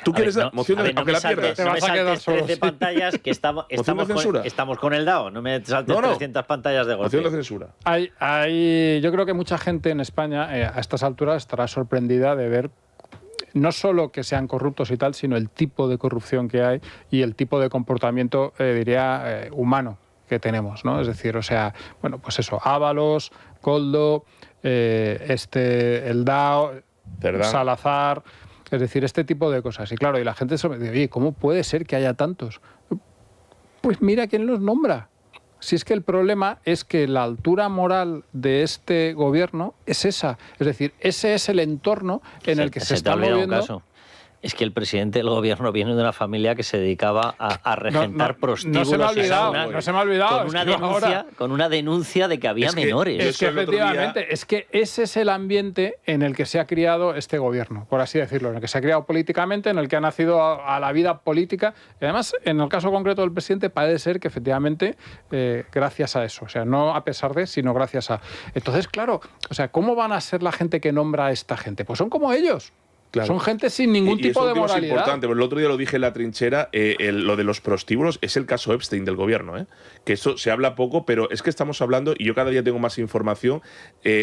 ¿Tú quieres dar moción de censura? Aunque la pierdas. No me saltes 13 pantallas, que estamos con el DAO. No me saltes 300 pantallas de golpe. Moción de censura. Yo creo que mucha gente en España a estas alturas estará sorprendida de ver no solo que sean corruptos y tal, sino el tipo de corrupción que hay y el tipo de comportamiento, humano que tenemos, ¿no? Es decir, pues eso, Ábalos, Koldo, el DAO, Salazar, es decir, este tipo de cosas. Y claro, y la gente se dice, oye, ¿cómo puede ser que haya tantos? Pues mira quién los nombra. Si es que el problema es que la altura moral de este gobierno es esa. Es decir, ese es el entorno en el que se está moviendo. Es que el presidente del gobierno viene de una familia que se dedicaba a regentar prostíbulos. No se me ha olvidado. Con una denuncia de que había menores. Es que efectivamente, es que ese es el ambiente en el que se ha criado este gobierno, por así decirlo, en el que se ha criado políticamente, en el que ha nacido a la vida política. Y además, en el caso concreto del presidente, parece ser que efectivamente, gracias a eso, no a pesar de, sino gracias a... Entonces, claro, ¿cómo van a ser la gente que nombra a esta gente? Pues son como ellos. Claro. Son gente sin ningún tipo de moralidad. Es importante, pero el otro día lo dije en la trinchera, lo de los prostíbulos es el caso Epstein del gobierno, que eso se habla poco, pero es que estamos hablando, y yo cada día tengo más información,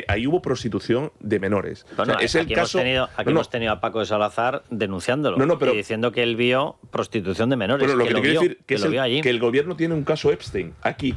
ahí hubo prostitución de menores. Bueno, es el caso. Hemos tenido a Paco de Salazar denunciándolo y diciendo que él vio prostitución de menores. Pero lo que te quiero decir que el gobierno tiene un caso Epstein aquí.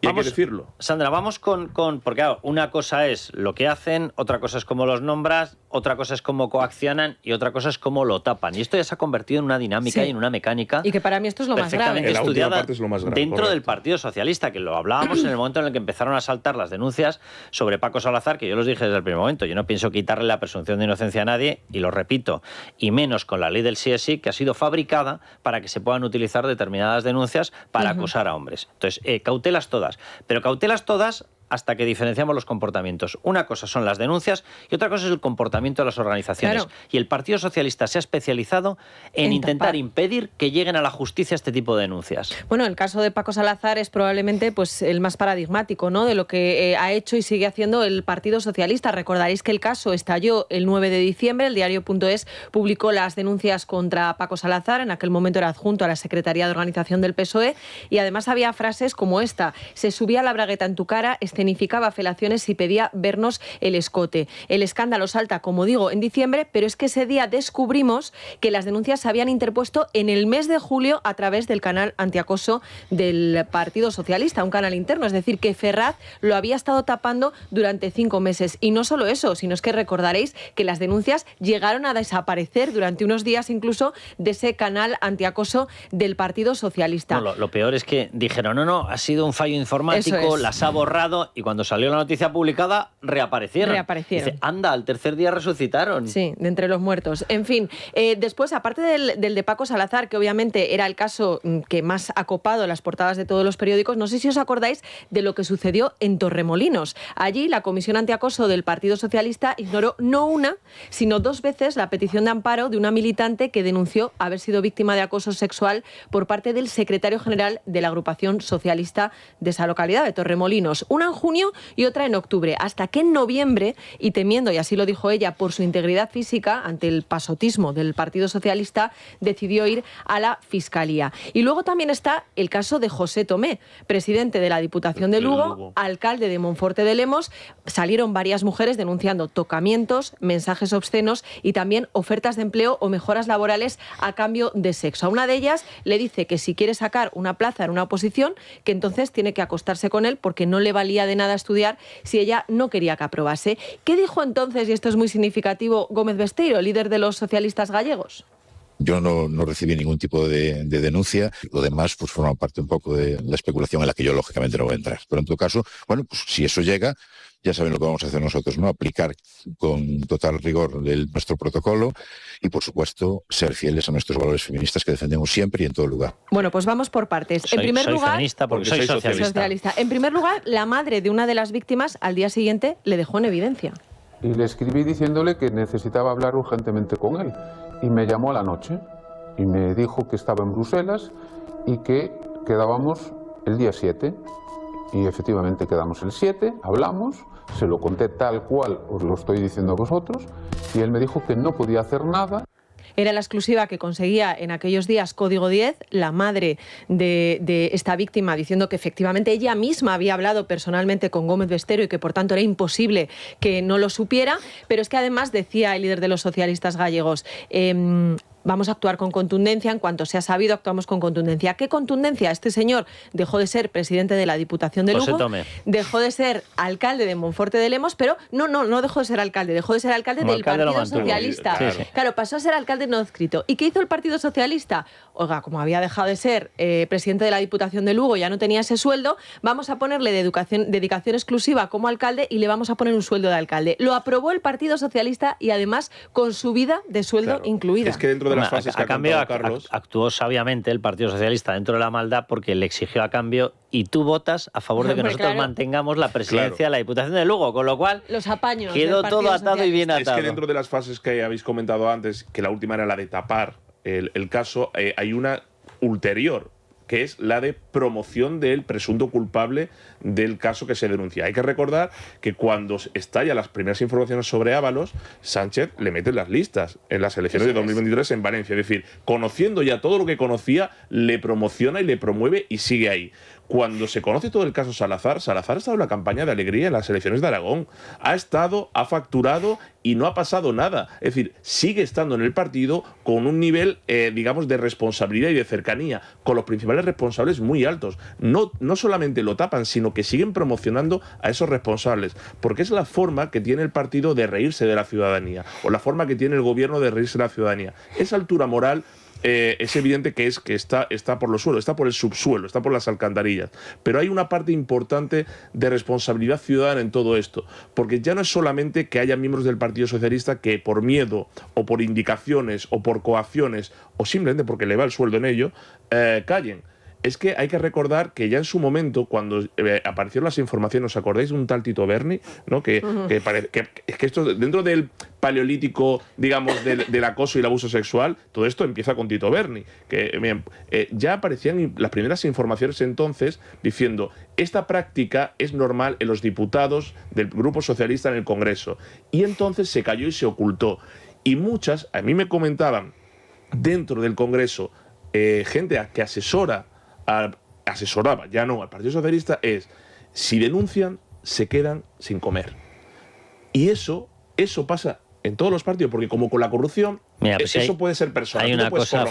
Y hay que decirlo. Sandra, vamos con... Porque claro, una cosa es lo que hacen, otra cosa es cómo los nombras, otra cosa es cómo coaccionan y otra cosa es cómo lo tapan. Y esto ya se ha convertido en una dinámica y en una mecánica... Y que para mí esto es lo más grave. Perfectamente estudiada es lo más grave, dentro del Partido Socialista, que lo hablábamos en el momento en el que empezaron a saltar las denuncias sobre Paco Salazar, que yo los dije desde el primer momento. Yo no pienso quitarle la presunción de inocencia a nadie, y lo repito, y menos con la ley del sí es sí, que ha sido fabricada para que se puedan utilizar determinadas denuncias para acosar a hombres. Entonces, cautelas todas, pero cautelas todas hasta que diferenciamos los comportamientos. Una cosa son las denuncias y otra cosa es el comportamiento de las organizaciones. Claro. Y el Partido Socialista se ha especializado en intentar impedir que lleguen a la justicia este tipo de denuncias. Bueno, el caso de Paco Salazar es probablemente pues el más paradigmático, ¿no?, de lo que ha hecho y sigue haciendo el Partido Socialista. Recordaréis que el caso estalló el 9 de diciembre. El diario.es publicó las denuncias contra Paco Salazar. En aquel momento era adjunto a la Secretaría de Organización del PSOE y además había frases como esta: se subía la bragueta en tu cara, escenificaba felaciones y pedía vernos el escote. El escándalo salta, como digo, en diciembre, pero es que ese día descubrimos que las denuncias se habían interpuesto en el mes de julio a través del canal antiacoso del Partido Socialista, un canal interno, es decir, que Ferraz lo había estado tapando durante 5 meses. Y no solo eso, sino es que recordaréis que las denuncias llegaron a desaparecer durante unos días incluso de ese canal antiacoso del Partido Socialista. No, lo peor es que dijeron, no, ha sido un fallo informático, las ha borrado, y cuando salió la noticia publicada, reaparecieron. Dice, anda, al tercer día resucitaron. Sí, de entre los muertos. En fin, después, aparte del de Paco Salazar, que obviamente era el caso que más ha copado las portadas de todos los periódicos, no sé si os acordáis de lo que sucedió en Torremolinos. Allí, la Comisión Antiacoso del Partido Socialista ignoró no una, sino 2 veces la petición de amparo de una militante que denunció haber sido víctima de acoso sexual por parte del secretario general de la agrupación socialista de esa localidad, de Torremolinos. Una en junio y otra en octubre, hasta que en noviembre, y temiendo, y así lo dijo ella, por su integridad física ante el pasotismo del Partido Socialista, decidió ir a la Fiscalía. Y luego también está el caso de José Tomé, presidente de la Diputación de Lugo, alcalde de Monforte de Lemos. Salieron varias mujeres denunciando tocamientos, mensajes obscenos y también ofertas de empleo o mejoras laborales a cambio de sexo. A una de ellas le dice que si quiere sacar una plaza en una oposición, que entonces tiene que acostarse con él porque no le valía de nada estudiar si ella no quería que aprobase. ¿Qué dijo entonces, y esto es muy significativo, Gómez Besteiro, líder de los socialistas gallegos? Yo no recibí ningún tipo de denuncia. Lo demás pues forma parte un poco de la especulación en la que yo lógicamente no voy a entrar. Pero en todo caso, bueno, pues si eso llega, ya saben lo que vamos a hacer nosotros, ¿no? Aplicar con total rigor nuestro protocolo y, por supuesto, ser fieles a nuestros valores feministas que defendemos siempre y en todo lugar. Bueno, pues vamos por partes. Soy feminista porque soy socialista. En primer lugar, la madre de una de las víctimas al día siguiente le dejó en evidencia. Y le escribí diciéndole que necesitaba hablar urgentemente con él. Y me llamó a la noche y me dijo que estaba en Bruselas y que quedábamos el día 7. Y efectivamente quedamos el 7, hablamos, se lo conté tal cual os lo estoy diciendo a vosotros, y él me dijo que no podía hacer nada. Era la exclusiva que conseguía en aquellos días Código 10, la madre de esta víctima, diciendo que efectivamente ella misma había hablado personalmente con Gómez Besteiro y que por tanto era imposible que no lo supiera. Pero es que además decía el líder de los socialistas gallegos, vamos a actuar con contundencia, en cuanto se ha sabido actuamos con contundencia. ¿Qué contundencia? Este señor dejó de ser presidente de la Diputación de Lugo, dejó de ser alcalde de Monforte de Lemos, pero no dejó de ser alcalde, dejó de ser alcalde del Partido Socialista. Claro, pasó a ser alcalde no adscrito. ¿Y qué hizo el Partido Socialista? Oiga, como había dejado de ser presidente de la Diputación de Lugo, ya no tenía ese sueldo, vamos a ponerle dedicación exclusiva como alcalde y le vamos a poner un sueldo de alcalde. Lo aprobó el Partido Socialista y además con subida de sueldo incluida. Es que dentro de las fases que ha cambio, Carlos, actuó sabiamente el Partido Socialista dentro de la maldad porque le exigió a cambio y tú votas a favor de que nosotros mantengamos la presidencia de la Diputación de Lugo, con lo cual los apaños quedó todo atado y bien atado. Es que dentro de las fases que habéis comentado antes, que la última era la de tapar el caso, hay una ulterior, que es la de promoción del presunto culpable del caso que se denuncia. Hay que recordar que cuando estallan las primeras informaciones sobre Ábalos, Sánchez le mete en las listas en las elecciones de 2023 en Valencia. Es decir, conociendo ya todo lo que conocía, le promociona y le promueve y sigue ahí. Cuando se conoce todo el caso Salazar, Salazar ha estado en la campaña de alegría en las elecciones de Aragón. Ha facturado y no ha pasado nada. Es decir, sigue estando en el partido con un nivel, digamos, de responsabilidad y de cercanía, con los principales responsables muy altos. No solamente lo tapan, sino que siguen promocionando a esos responsables, porque es la forma que tiene el partido de reírse de la ciudadanía, o la forma que tiene el gobierno de reírse de la ciudadanía. Esa altura moral es evidente que está por los suelos, está por el subsuelo, está por las alcantarillas. Pero hay una parte importante de responsabilidad ciudadana en todo esto, porque ya no es solamente que haya miembros del Partido Socialista que por miedo o por indicaciones o por coacciones o simplemente porque le va el sueldo en ello, callen. Es que hay que recordar que ya en su momento, cuando aparecieron las informaciones, ¿os acordáis de un tal Tito Berni? ¿No? Que esto, dentro del paleolítico, digamos, del acoso y el abuso sexual, todo esto empieza con Tito Berni. Ya aparecían las primeras informaciones entonces diciendo: esta práctica es normal en los diputados del Grupo Socialista en el Congreso. Y entonces se cayó y se ocultó. Y muchas, a mí me comentaban, dentro del Congreso, gente que asesoraba, ya no, al Partido Socialista, es: si denuncian, se quedan sin comer. Y eso pasa en todos los partidos, porque como con la corrupción, mira, pues eso puede ser personal. Hay una cosa,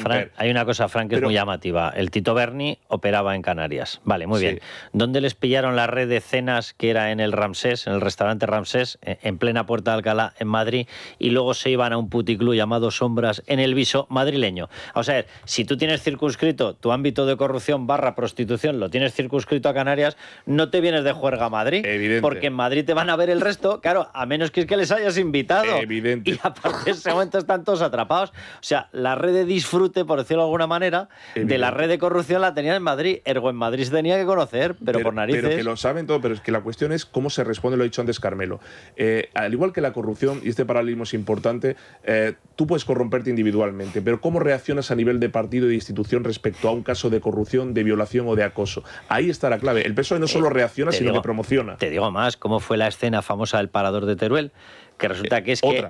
Fran, que es muy llamativa. El Tito Berni operaba en Canarias. Vale, muy bien. ¿Dónde les pillaron la red de cenas que era en el Ramsés, en el restaurante Ramsés, en plena Puerta de Alcalá, en Madrid, y luego se iban a un puticlub llamado Sombras en el Viso madrileño? O sea, si tú tienes circunscrito tu ámbito de corrupción / prostitución, lo tienes circunscrito a Canarias, no te vienes de juerga a Madrid. Evidente. Porque en Madrid te van a ver el resto, claro, a menos que es que les hayas invitado. Evidente. Y aparte de ese momento están todos atrapados. O sea, la red de disfrute, por decirlo de alguna manera, de la red de corrupción la tenían en Madrid. Ergo, en Madrid se tenía que conocer, pero por narices. Pero que lo saben todo, pero es que la cuestión es cómo se responde, lo ha dicho antes Carmelo. Al igual que la corrupción, y este paralelismo es importante, tú puedes corromperte individualmente, pero cómo reaccionas a nivel de partido y de institución respecto a un caso de corrupción, de violación o de acoso. Ahí está la clave. El PSOE no solo reacciona, sino que promociona. Te digo más, ¿cómo fue la escena famosa del parador de Teruel? Que resulta que es que...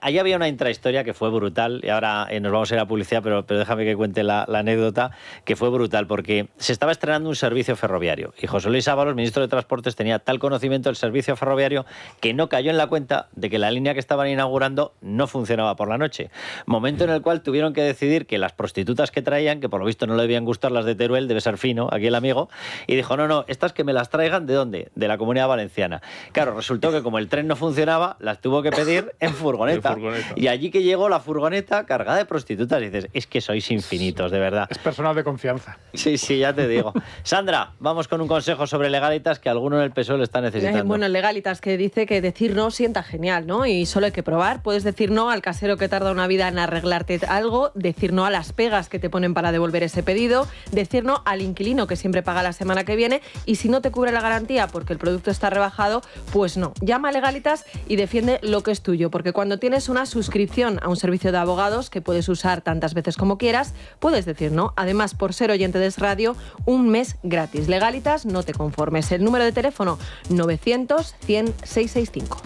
ahí había una intrahistoria que fue brutal, y ahora nos vamos a ir a publicidad, pero déjame que cuente la anécdota, que fue brutal, porque se estaba estrenando un servicio ferroviario, y José Luis Ábalos, ministro de Transportes, tenía tal conocimiento del servicio ferroviario que no cayó en la cuenta de que la línea que estaban inaugurando no funcionaba por la noche. Momento en el cual tuvieron que decidir que las prostitutas que traían, que por lo visto no le debían gustar las de Teruel, debe ser fino, aquí el amigo, y dijo, no, estas que me las traigan, ¿de dónde? De la Comunidad Valenciana. Claro, resultó que como el tren no funcionaba, las tuvo que pedir en furgoneta. Y allí que llegó la furgoneta cargada de prostitutas, y dices, es que sois infinitos, de verdad. Es personal de confianza. Sí, ya te digo. Sandra, vamos con un consejo sobre Legalitas que alguno en el PSOE le está necesitando. Bueno, Legalitas, que dice que decir no sienta genial, ¿no? Y solo hay que probar. Puedes decir no al casero que tarda una vida en arreglarte algo, decir no a las pegas que te ponen para devolver ese pedido, decir no al inquilino que siempre paga la semana que viene, y si no te cubre la garantía porque el producto está rebajado, pues no. Llama a Legalitas y defiende lo que es tuyo, porque cuando tienes una suscripción a un servicio de abogados que puedes usar tantas veces como quieras, puedes decir no. Además, por ser oyente de Es Radio, un mes gratis. Legalitas, no te conformes. El número de teléfono 900 100 665.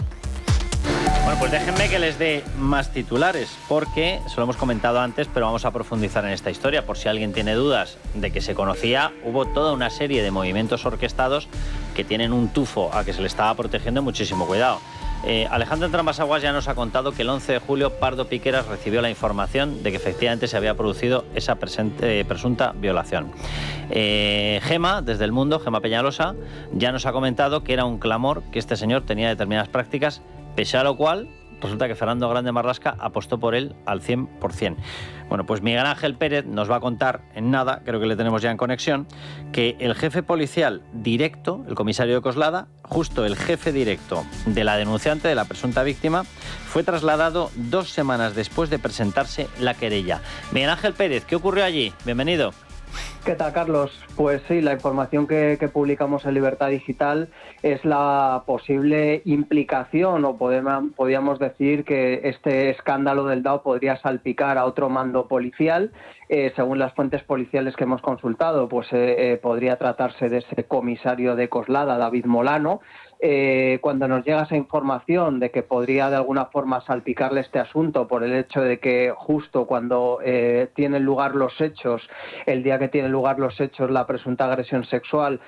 Bueno, pues déjenme que les dé más titulares, porque se lo hemos comentado antes, pero vamos a profundizar en esta historia. Por si alguien tiene dudas de que se conocía, hubo toda una serie de movimientos orquestados que tienen un tufo a que se le estaba protegiendo. Muchísimo cuidado. Alejandro Entrambas-Aguas ya nos ha contado que el 11 de julio Pardo Piqueras recibió la información de que efectivamente se había producido esa presunta violación. Gema, desde El Mundo, Gema Peñalosa, ya nos ha comentado que era un clamor que este señor tenía determinadas prácticas, pese a lo cual resulta que Fernando Grande Marlaska apostó por él al 100%. Bueno, pues Miguel Ángel Pérez nos va a contar en nada, creo que le tenemos ya en conexión, que el jefe policial directo, el comisario de Coslada, justo el jefe directo de la denunciante, de la presunta víctima, fue trasladado 2 semanas después de presentarse la querella. Miguel Ángel Pérez, ¿qué ocurrió allí? Bienvenido. ¿Qué tal, Carlos? Pues sí, la información que publicamos en Libertad Digital es la posible implicación, o podríamos decir que este escándalo del DAO podría salpicar a otro mando policial. Según las fuentes policiales que hemos consultado, pues podría tratarse de ese comisario de Coslada, David Molano. Cuando nos llega esa información de que podría de alguna forma salpicarle este asunto por el hecho de que justo cuando tienen lugar los hechos, el día que tienen tienen lugar los hechos, la presunta agresión sexual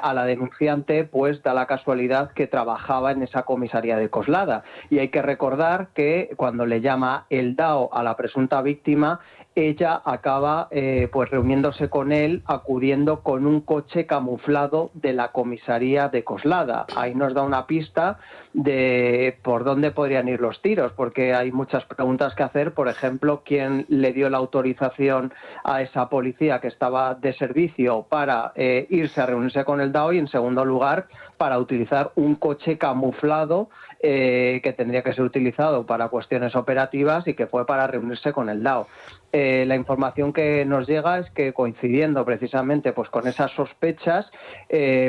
a la denunciante, pues da la casualidad que trabajaba en esa comisaría de Coslada. Y hay que recordar que cuando le llama el DAO a la presunta víctima, ella acaba pues reuniéndose con él, acudiendo con un coche camuflado de la comisaría de Coslada. Ahí nos da una pista de por dónde podrían ir los tiros, porque hay muchas preguntas que hacer. Por ejemplo, ¿quién le dio la autorización a esa policía que estaba de servicio para irse a reunirse con el DAO? Y en segundo lugar, para utilizar un coche camuflado que tendría que ser utilizado para cuestiones operativas y que fue para reunirse con el DAO. La información que nos llega es que, coincidiendo precisamente pues con esas sospechas,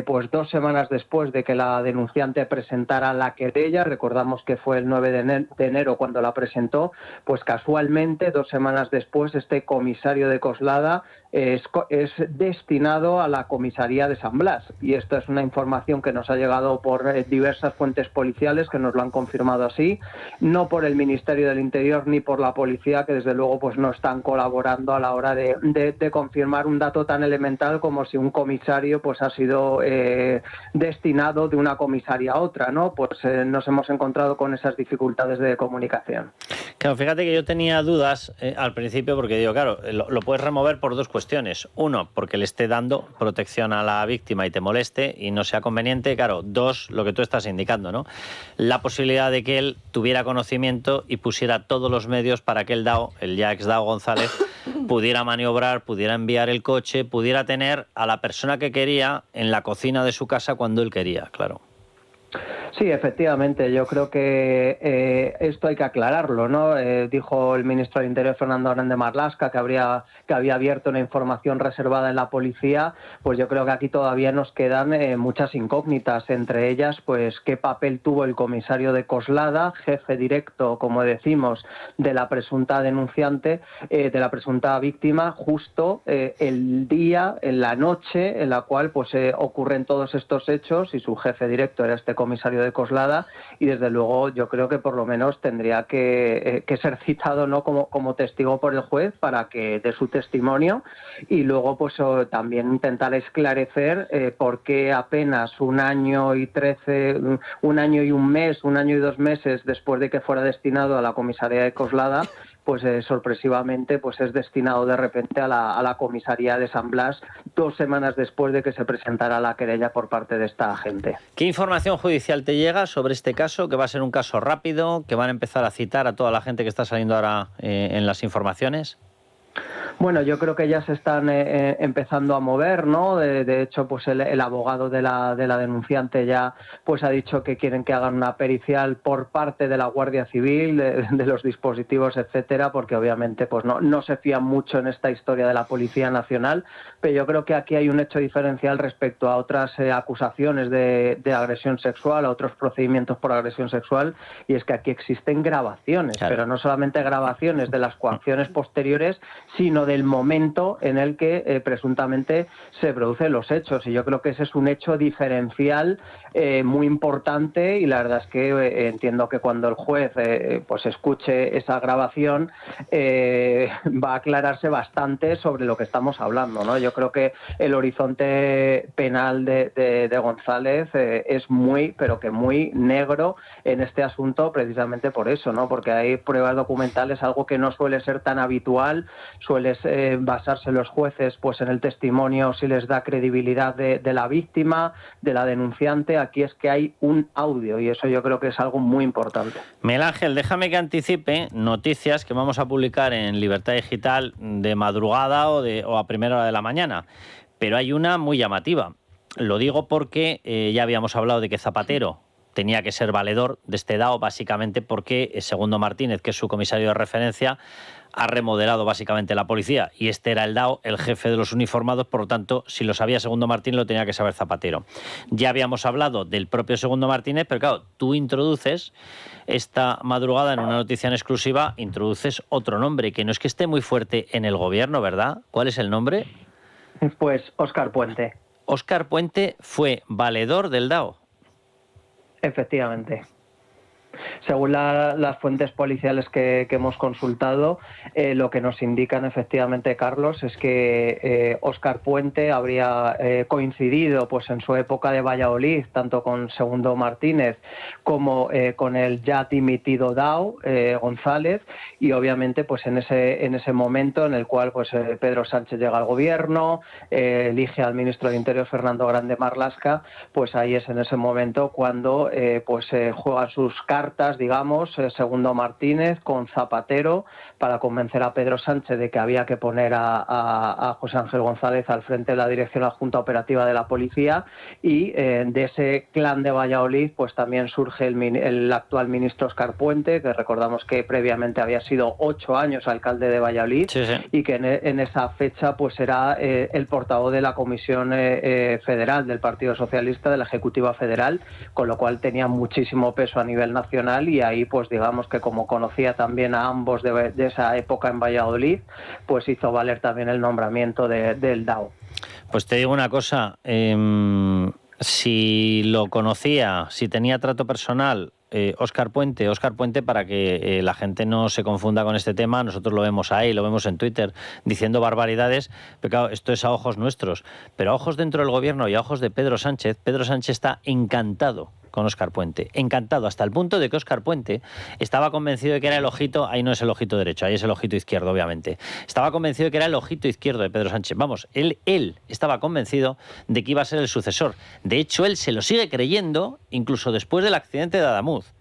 pues 2 semanas después de que la denunciante presentara la querella, recordamos que fue el 9 de enero cuando la presentó, pues casualmente 2 semanas después este comisario de Coslada es destinado a la comisaría de San Blas, y esto es una información que nos ha llegado por diversas fuentes policiales que nos lo han confirmado así, no por el Ministerio del Interior ni por la policía, que desde luego pues no están colaborando a la hora de confirmar un dato tan elemental como si un comisario pues ha sido destinado de una comisaría a otra, ¿no? Pues nos hemos encontrado con esas dificultades de comunicación. Claro, fíjate que yo tenía dudas al principio, porque digo, claro, lo puedes remover por 2 cuestiones. Uno, porque le esté dando protección a la víctima y te moleste y no sea conveniente. Claro, 2, lo que tú estás indicando, ¿no? La posibilidad de que él tuviera conocimiento y pusiera todos los medios para que el DAO, el ya ex DAO González, pudiera maniobrar, pudiera enviar el coche, pudiera tener a la persona que quería en la cocina de su casa cuando él quería, claro. Sí, efectivamente, yo creo que esto hay que aclararlo, ¿no? Dijo el ministro del Interior, Fernando Grande Marlaska, que había abierto una información reservada en la policía. Pues yo creo que aquí todavía nos quedan muchas incógnitas, entre ellas, pues qué papel tuvo el comisario de Coslada, jefe directo, como decimos, de la presunta denunciante, de la presunta víctima, justo el día, en la noche en la cual pues ocurren todos estos hechos, y su jefe directo era este comisario de Coslada, y desde luego yo creo que por lo menos tendría que ser citado, ¿no?, como testigo por el juez para que dé su testimonio, y luego pues también intentar esclarecer por qué apenas 1 año y 1 año y 1 mes, 1 año y 2 meses después de que fuera destinado a la comisaría de Coslada, pues sorpresivamente pues es destinado de repente a la comisaría de San Blas 2 semanas después de que se presentara la querella por parte de esta agente. ¿Qué información judicial te llega sobre este caso? Que va a ser un caso rápido, que van a empezar a citar a toda la gente que está saliendo ahora en las informaciones. Bueno, yo creo que ya se están empezando a mover, ¿no? De hecho, pues el abogado de la denunciante ya pues ha dicho que quieren que hagan una pericial por parte de la Guardia Civil, de los dispositivos, etcétera, porque obviamente pues no se fían mucho en esta historia de la Policía Nacional, pero yo creo que aquí hay un hecho diferencial respecto a otras acusaciones de agresión sexual, a otros procedimientos por agresión sexual, y es que aquí existen grabaciones, claro, pero no solamente grabaciones de las coacciones posteriores, sino del momento en el que presuntamente se producen los hechos, y yo creo que ese es un hecho diferencial muy importante, y la verdad es que entiendo que cuando el juez pues escuche esa grabación va a aclararse bastante sobre lo que estamos hablando, ¿no? Yo creo que el horizonte penal de González es muy, pero que muy negro en este asunto, precisamente por eso, ¿no? Porque hay pruebas documentales, algo que no suele ser tan habitual, suele basarse los jueces pues en el testimonio, si les da credibilidad de la víctima, de la denunciante. Aquí es que hay un audio, y eso yo creo que es algo muy importante. Miguel Ángel, déjame que anticipe noticias que vamos a publicar en Libertad Digital de madrugada o a primera hora de la mañana, pero hay una muy llamativa. Lo digo porque ya habíamos hablado de que Zapatero tenía que ser valedor de este DAO, básicamente porque Segundo Martínez, que es su comisario de referencia, ha remodelado básicamente la policía, y este era el DAO, el jefe de los uniformados, por lo tanto, si lo sabía Segundo Martínez, lo tenía que saber Zapatero. Ya habíamos hablado del propio Segundo Martínez, pero claro, tú introduces esta madrugada en una noticia en exclusiva, introduces otro nombre, que no es que esté muy fuerte en el gobierno, ¿verdad? ¿Cuál es el nombre? Pues Óscar Puente. Óscar Puente fue valedor del DAO. Efectivamente. Según las fuentes policiales que hemos consultado, lo que nos indican efectivamente, Carlos, es que Óscar Puente habría coincidido pues en su época de Valladolid, tanto con Segundo Martínez como con el ya dimitido Dao González, y obviamente pues en ese momento en el cual pues Pedro Sánchez llega al gobierno, elige al ministro de Interior Fernando Grande Marlaska, pues ahí es en ese momento cuando juegan sus cartas, digamos, Segundo Martínez con Zapatero para convencer a Pedro Sánchez de que había que poner a José Ángel González al frente de la Dirección Adjunta Operativa de la Policía, y de ese clan de Valladolid pues también surge el actual ministro Óscar Puente, que recordamos que previamente había sido 8 años alcalde de Valladolid, sí. Y que en esa fecha pues era el portavoz de la Comisión Federal del Partido Socialista de la Ejecutiva Federal, con lo cual tenía muchísimo peso a nivel nacional, y ahí pues digamos que como conocía también a ambos de esa época en Valladolid, pues hizo valer también el nombramiento del DAO. Pues te digo una cosa, si lo conocía, si tenía trato personal, Óscar Puente, para que la gente no se confunda con este tema, nosotros lo vemos ahí, lo vemos en Twitter diciendo barbaridades, pero claro, esto es a ojos nuestros, pero a ojos dentro del gobierno y a ojos de Pedro Sánchez está encantado con Óscar Puente, encantado, hasta el punto de que Óscar Puente estaba convencido de que era el ojito, ahí no es el ojito derecho, ahí es el ojito izquierdo, obviamente, estaba convencido de que era el ojito izquierdo de Pedro Sánchez, vamos, él estaba convencido de que iba a ser el sucesor, de hecho él se lo sigue creyendo, incluso después del accidente de Adamuz.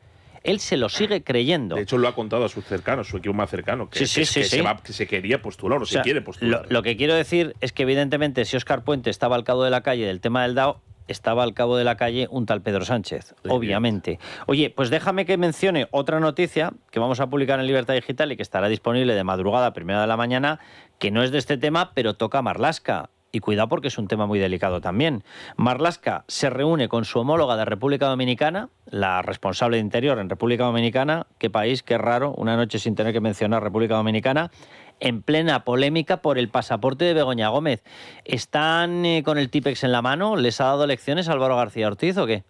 Él se lo sigue creyendo. De hecho, lo ha contado a sus cercanos, su equipo más cercano, que se quería postular o se quiere postular. Lo que quiero decir es que, evidentemente, si Óscar Puente estaba al cabo de la calle del tema del DAO, estaba al cabo de la calle un tal Pedro Sánchez, obviamente. Oye, pues déjame que mencione otra noticia que vamos a publicar en Libertad Digital y que estará disponible de madrugada a 1:00 de la mañana, que no es de este tema, pero toca Marlaska. Y cuidado porque es un tema muy delicado también. Marlaska se reúne con su homóloga de República Dominicana, la responsable de Interior en República Dominicana. Qué país, qué raro, una noche sin tener que mencionar República Dominicana, en plena polémica por el pasaporte de Begoña Gómez. ¿Están con el Típex en la mano? ¿Les ha dado lecciones Álvaro García Ortiz o qué?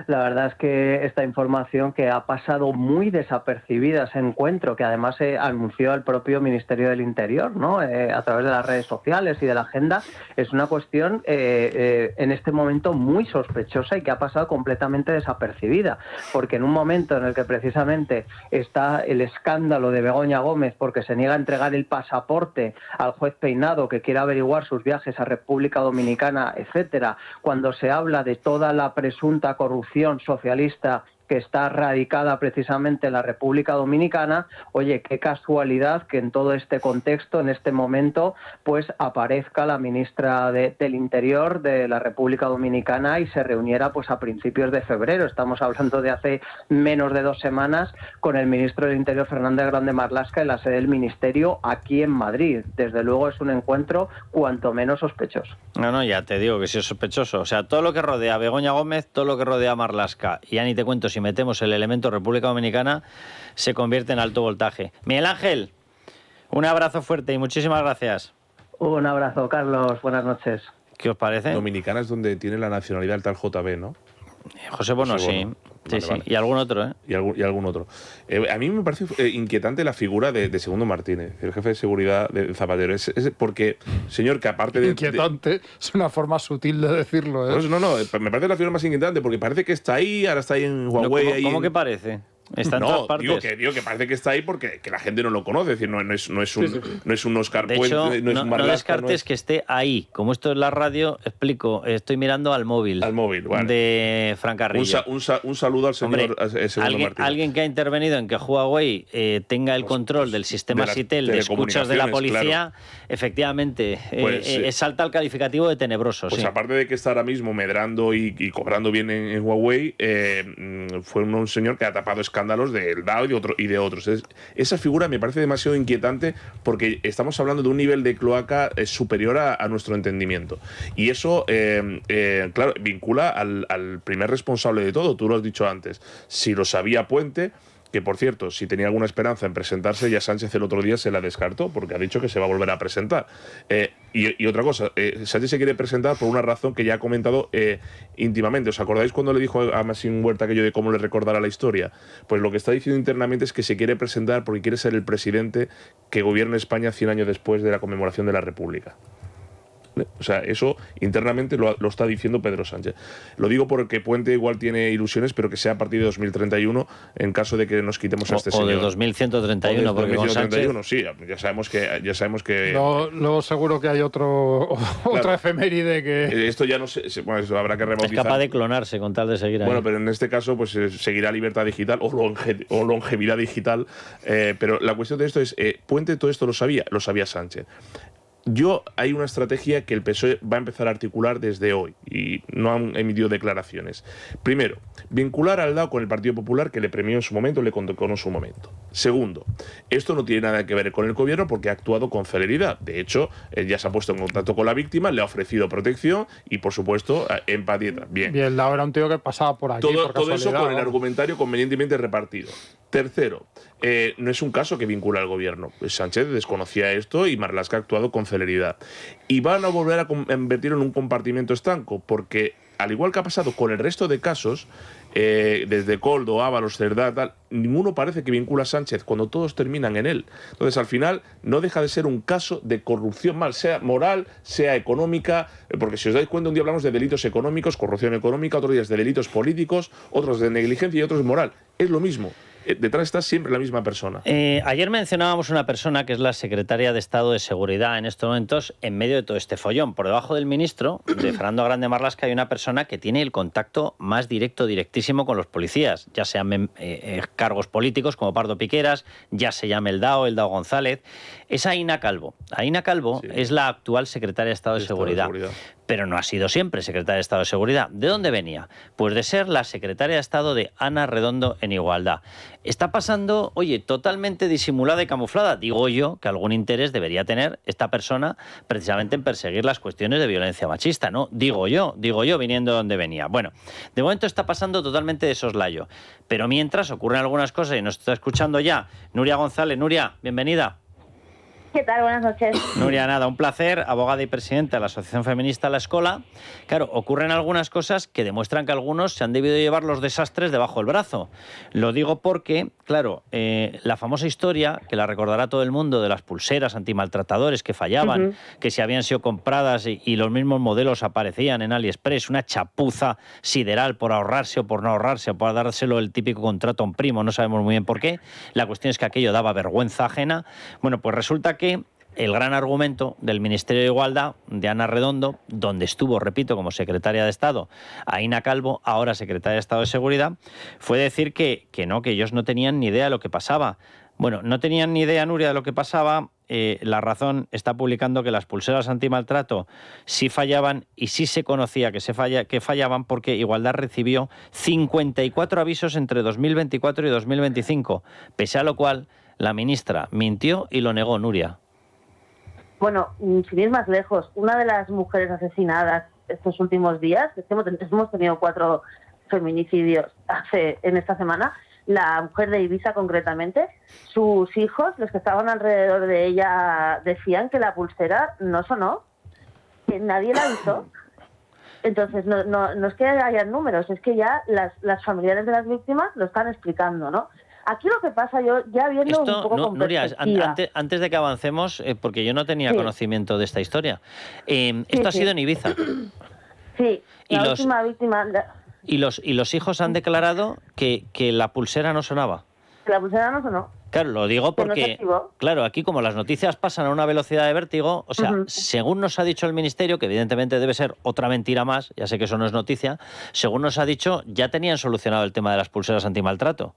La verdad es que esta información, que ha pasado muy desapercibida, ese encuentro que además se anunció al propio Ministerio del Interior, ¿no? A través de las redes sociales y de la agenda, es una cuestión en este momento muy sospechosa y que ha pasado completamente desapercibida, porque en un momento en el que precisamente está el escándalo de Begoña Gómez porque se niega a entregar el pasaporte al juez Peinado, que quiere averiguar sus viajes a República Dominicana, etcétera, cuando se habla de toda la presunta corrupción socialista que está radicada precisamente en la República Dominicana, oye, qué casualidad que en todo este contexto, en este momento, pues aparezca la ministra del Interior de la República Dominicana y se reuniera pues a principios de febrero. Estamos hablando de hace menos de 2 semanas con el ministro del Interior, Fernando Grande Marlaska, en la sede del Ministerio aquí en Madrid. Desde luego es un encuentro cuanto menos sospechoso. No, ya te digo que sí es sospechoso. O sea, todo lo que rodea a Begoña Gómez, todo lo que rodea a Marlaska, y ya ni te cuento si metemos el elemento República Dominicana, se convierte en alto voltaje. Miguel Ángel, un abrazo fuerte y muchísimas gracias. Un abrazo, Carlos. Buenas noches. ¿Qué os parece? Dominicana es donde tiene la nacionalidad el tal JB, ¿no? José Bono, sí. Vale, sí. Y algún otro, ¿eh? Y algún otro. A mí me parece inquietante la figura de Segundo Martínez, el jefe de seguridad de Zapatero. Es porque, señor, que aparte de... Inquietante, es una forma sutil de decirlo, ¿eh? Pues no, me parece la figura más inquietante, porque parece que está ahí, ahora está ahí en Huawei. ¿Cómo que parece? Está en todas partes. Digo que parece que está ahí porque que la gente no lo conoce, es decir, no es un Óscar Puente, no es un Marlaska. No descartes que esté ahí. Como esto es la radio, explico, estoy mirando al móvil. Vale. De Fran Carrillo. Un saludo al señor Segundo Martínez. Alguien que ha intervenido en que Huawei tenga el control del sistema Sitel de escuchas de la policía, claro. Efectivamente, salta al calificativo de tenebroso. Pues aparte de que está ahora mismo medrando y cobrando bien en Huawei, fue un señor que ha tapado escándalos del DAO y de otros. Esa figura me parece demasiado inquietante porque estamos hablando de un nivel de cloaca superior a nuestro entendimiento. Y eso, claro, vincula al primer responsable de todo. Tú lo has dicho antes. Si lo sabía Puente, que por cierto, si tenía alguna esperanza en presentarse, ya Sánchez el otro día se la descartó, porque ha dicho que se va a volver a presentar. Y otra cosa, Sánchez se quiere presentar por una razón que ya ha comentado íntimamente. ¿Os acordáis cuando le dijo a Maxim Huerta aquello de cómo le recordará la historia? Pues lo que está diciendo internamente es que se quiere presentar porque quiere ser el presidente que gobierne España 100 años después de la conmemoración de la República. O sea, eso internamente lo está diciendo Pedro Sánchez. Lo digo porque Puente igual tiene ilusiones, pero que sea a partir de 2031, en caso de que nos quitemos a este señor. O de 2131, porque con Sánchez... Sí, ya sabemos que... Luego seguro que hay otra efeméride que... Esto ya no sé, bueno, eso habrá que rebautizar. Es capaz de clonarse con tal de seguir ahí. Bueno, pero en este caso pues seguirá libertad digital o longevidad digital. Pero la cuestión de esto es, Puente todo esto lo sabía Sánchez. Hay una estrategia que el PSOE va a empezar a articular desde hoy y no han emitido declaraciones. Primero, vincular al DAO con el Partido Popular, que le premió en su momento, le condecoró en su momento. Segundo, esto no tiene nada que ver con el gobierno porque ha actuado con celeridad. De hecho, él ya se ha puesto en contacto con la víctima, le ha ofrecido protección y, por supuesto, empatía también. Y el DAO era un tío que pasaba por allí por todo eso con el argumentario convenientemente repartido. Tercero, no es un caso que vincula al gobierno. Sánchez desconocía esto y Marlaska ha actuado con celeridad. Y van a volver a convertirlo en un compartimento estanco, porque al igual que ha pasado con el resto de casos, desde Koldo, Ábalos, Cerdá, tal, ninguno parece que vincula a Sánchez cuando todos terminan en él. Entonces, al final, no deja de ser un caso de corrupción sea moral, sea económica, porque si os dais cuenta, un día hablamos de delitos económicos, corrupción económica, otro día es de delitos políticos, otros de negligencia y otros de moral. Es lo mismo. Detrás está siempre la misma persona. Ayer mencionábamos una persona que es la secretaria de Estado de Seguridad en estos momentos en medio de todo este follón. Por debajo del ministro, de Fernando Grande Marlaska, hay una persona que tiene el contacto más directísimo con los policías, ya sean cargos políticos como Pardo Piqueras, ya se llame el DAO González. Es Aína Calvo. Aína Calvo es la actual secretaria de Estado de Seguridad. Pero no ha sido siempre secretaria de Estado de Seguridad. ¿De dónde venía? Pues de ser la secretaria de Estado de Ana Redondo en Igualdad. Está pasando, totalmente disimulada y camuflada. Digo yo que algún interés debería tener esta persona precisamente en perseguir las cuestiones de violencia machista, ¿no? Digo yo, viniendo de donde venía. Bueno, de momento está pasando totalmente de soslayo. Pero mientras ocurren algunas cosas y nos está escuchando ya Nuria González. Nuria, bienvenida. ¿Qué tal? Buenas noches. Nuria, nada, un placer, abogada y presidenta de la Asociación Feminista La Escola. Claro, ocurren algunas cosas que demuestran que algunos se han debido llevar los desastres debajo del brazo. Lo digo porque, claro, la famosa historia, que la recordará todo el mundo, de las pulseras antimaltratadores que fallaban, que si habían sido compradas y los mismos modelos aparecían en AliExpress, una chapuza sideral por ahorrarse o por no ahorrarse, o por dárselo el típico contrato a un primo, no sabemos muy bien por qué. La cuestión es que aquello daba vergüenza ajena. Bueno, pues resulta que el gran argumento del Ministerio de Igualdad de Ana Redondo, donde estuvo, repito, como secretaria de Estado, Aína Calvo, ahora secretaria de Estado de Seguridad, fue decir que ellos no tenían ni idea de lo que pasaba. Bueno, no tenían ni idea, Nuria, de lo que pasaba. La Razón está publicando que las pulseras antimaltrato sí fallaban y sí se conocía que fallaban porque Igualdad recibió 54 avisos entre 2024 y 2025, pese a lo cual la ministra mintió y lo negó, Nuria. Bueno, sin ir más lejos, una de las mujeres asesinadas estos últimos días, hemos tenido 4 feminicidios en esta semana, la mujer de Ibiza concretamente, sus hijos, los que estaban alrededor de ella, decían que la pulsera no sonó, que nadie la avisó. Entonces, no es que haya números, es que ya las familiares de las víctimas lo están explicando, ¿no? Aquí lo que pasa, yo ya viendo un poco con Nuria, perspectiva... antes de que avancemos, porque yo no tenía conocimiento de esta historia, esto ha sido en Ibiza. Sí, la última víctima... Y los hijos han declarado que la pulsera no sonaba. La pulsera no sonó. Claro, lo digo porque, claro, aquí como las noticias pasan a una velocidad de vértigo, o sea, según nos ha dicho el Ministerio, que evidentemente debe ser otra mentira más, ya sé que eso no es noticia, según nos ha dicho, ya tenían solucionado el tema de las pulseras antimaltrato.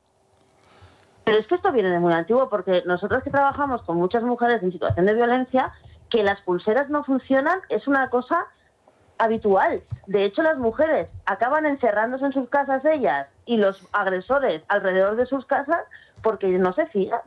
Pero es que esto viene de muy antiguo, porque nosotros que trabajamos con muchas mujeres en situación de violencia, que las pulseras no funcionan es una cosa habitual. De hecho, las mujeres acaban encerrándose en sus casas ellas y los agresores alrededor de sus casas porque no se fían.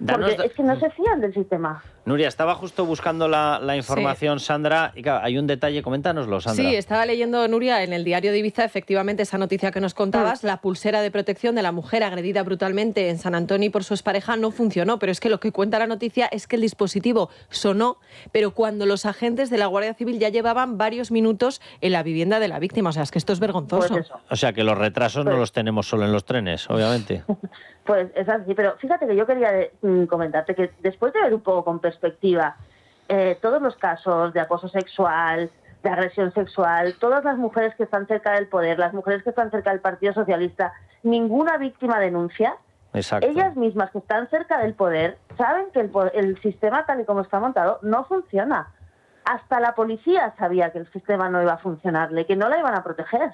Porque es que no se fían del sistema. Nuria, estaba justo buscando la información, Sandra, y claro, hay un detalle, coméntanoslo, Sandra. Sí, estaba leyendo, Nuria, en el diario de Ibiza, efectivamente, esa noticia que nos contabas, la pulsera de protección de la mujer agredida brutalmente en San Antonio por su expareja no funcionó, pero es que lo que cuenta la noticia es que el dispositivo sonó, pero cuando los agentes de la Guardia Civil ya llevaban varios minutos en la vivienda de la víctima, o sea, es que esto es vergonzoso. Pues eso. O sea, que los retrasos no los tenemos solo en los trenes, obviamente. Pues es así, pero fíjate que yo quería comentarte que después de ver un poco con perspectiva todos los casos de acoso sexual, de agresión sexual, todas las mujeres que están cerca del poder, las mujeres que están cerca del Partido Socialista, ninguna víctima denuncia. Exacto. Ellas mismas que están cerca del poder saben que el sistema tal y como está montado no funciona. Hasta la policía sabía que el sistema no iba a funcionarle, que no la iban a proteger.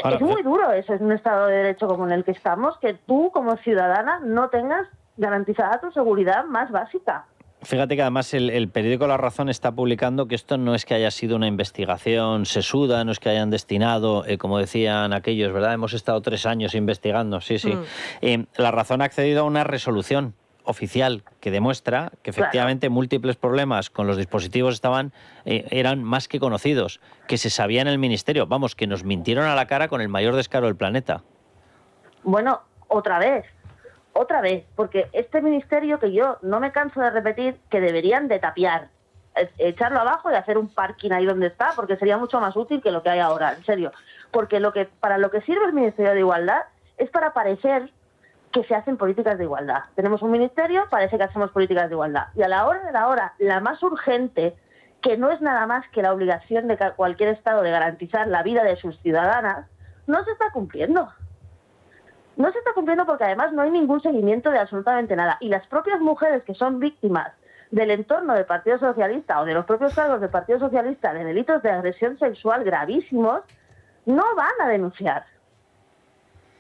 Ahora, es muy duro eso, es un Estado de Derecho como en el que estamos, que tú como ciudadana no tengas garantizada tu seguridad más básica. Fíjate que además el periódico La Razón está publicando que esto no es que haya sido una investigación sesuda, no es que hayan destinado, como decían aquellos, ¿verdad? Hemos estado 3 años investigando, sí. La Razón ha accedido a una resolución oficial que demuestra que efectivamente múltiples problemas con los dispositivos eran más que conocidos, que se sabía en el Ministerio. Vamos, que nos mintieron a la cara con el mayor descaro del planeta. Bueno, otra vez, porque este Ministerio, que yo no me canso de repetir, que deberían de tapiar, echarlo abajo y hacer un parking ahí donde está, porque sería mucho más útil que lo que hay ahora, en serio. Porque para lo que sirve el Ministerio de Igualdad es para parecer que se hacen políticas de igualdad. Tenemos un ministerio, parece que hacemos políticas de igualdad. Y a la hora de la hora, la más urgente, que no es nada más que la obligación de cualquier Estado de garantizar la vida de sus ciudadanas, no se está cumpliendo. No se está cumpliendo porque además no hay ningún seguimiento de absolutamente nada. Y las propias mujeres que son víctimas del entorno del Partido Socialista o de los propios cargos del Partido Socialista de delitos de agresión sexual gravísimos, no van a denunciar.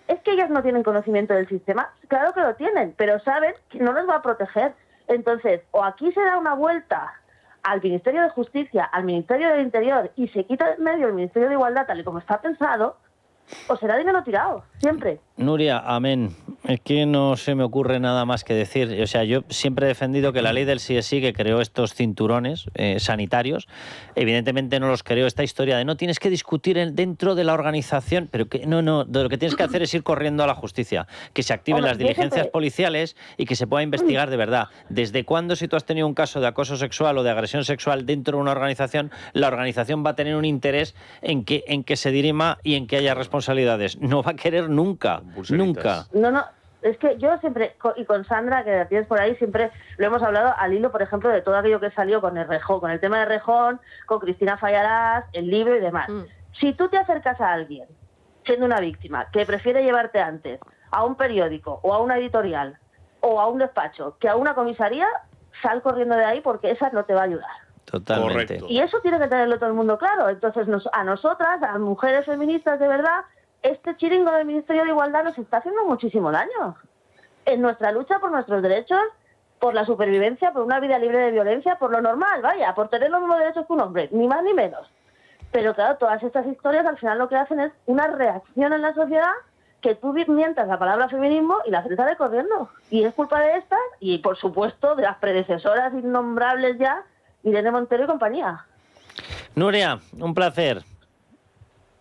¿Es que ellas no tienen conocimiento del sistema? Claro que lo tienen, pero saben que no les va a proteger. Entonces, o aquí se da una vuelta al Ministerio de Justicia, al Ministerio del Interior, y se quita de medio el Ministerio de Igualdad tal y como está pensado, o será dinero tirado, siempre. Nuria, amén. Es que no se me ocurre nada más que decir. O sea, yo siempre he defendido que la ley del sí es sí, que creó estos cinturones sanitarios, evidentemente no los creó esta historia de no tienes que discutir dentro de la organización, pero que no, de lo que tienes que hacer es ir corriendo a la justicia, que se activen las diligencias policiales y que se pueda investigar de verdad. ¿Desde cuándo, si tú has tenido un caso de acoso sexual o de agresión sexual dentro de una organización, la organización va a tener un interés en que se dirima y en que haya responsabilidades? No va a querer nunca. Nunca. No, es que yo siempre, y con Sandra, que la tienes por ahí, siempre lo hemos hablado al hilo, por ejemplo, de todo aquello que salió con el Rejón, con el tema de Rejón, con Cristina Fallarás, el libro y demás. Si tú te acercas a alguien, siendo una víctima, que prefiere llevarte antes a un periódico o a una editorial o a un despacho que a una comisaría, sal corriendo de ahí porque esa no te va a ayudar. Totalmente. Correcto. Y eso tiene que tenerlo todo el mundo claro. Entonces, a nosotras, a mujeres feministas de verdad, este chiringo del Ministerio de Igualdad nos está haciendo muchísimo daño. En nuestra lucha por nuestros derechos, por la supervivencia, por una vida libre de violencia, por lo normal, vaya, por tener los mismos derechos que un hombre, ni más ni menos. Pero claro, todas estas historias al final lo que hacen es una reacción en la sociedad que tú mientas la palabra feminismo y la gente sale corriendo. Y es culpa de estas y, por supuesto, de las predecesoras innombrables ya, Irene Montero y compañía. Nuria, un placer.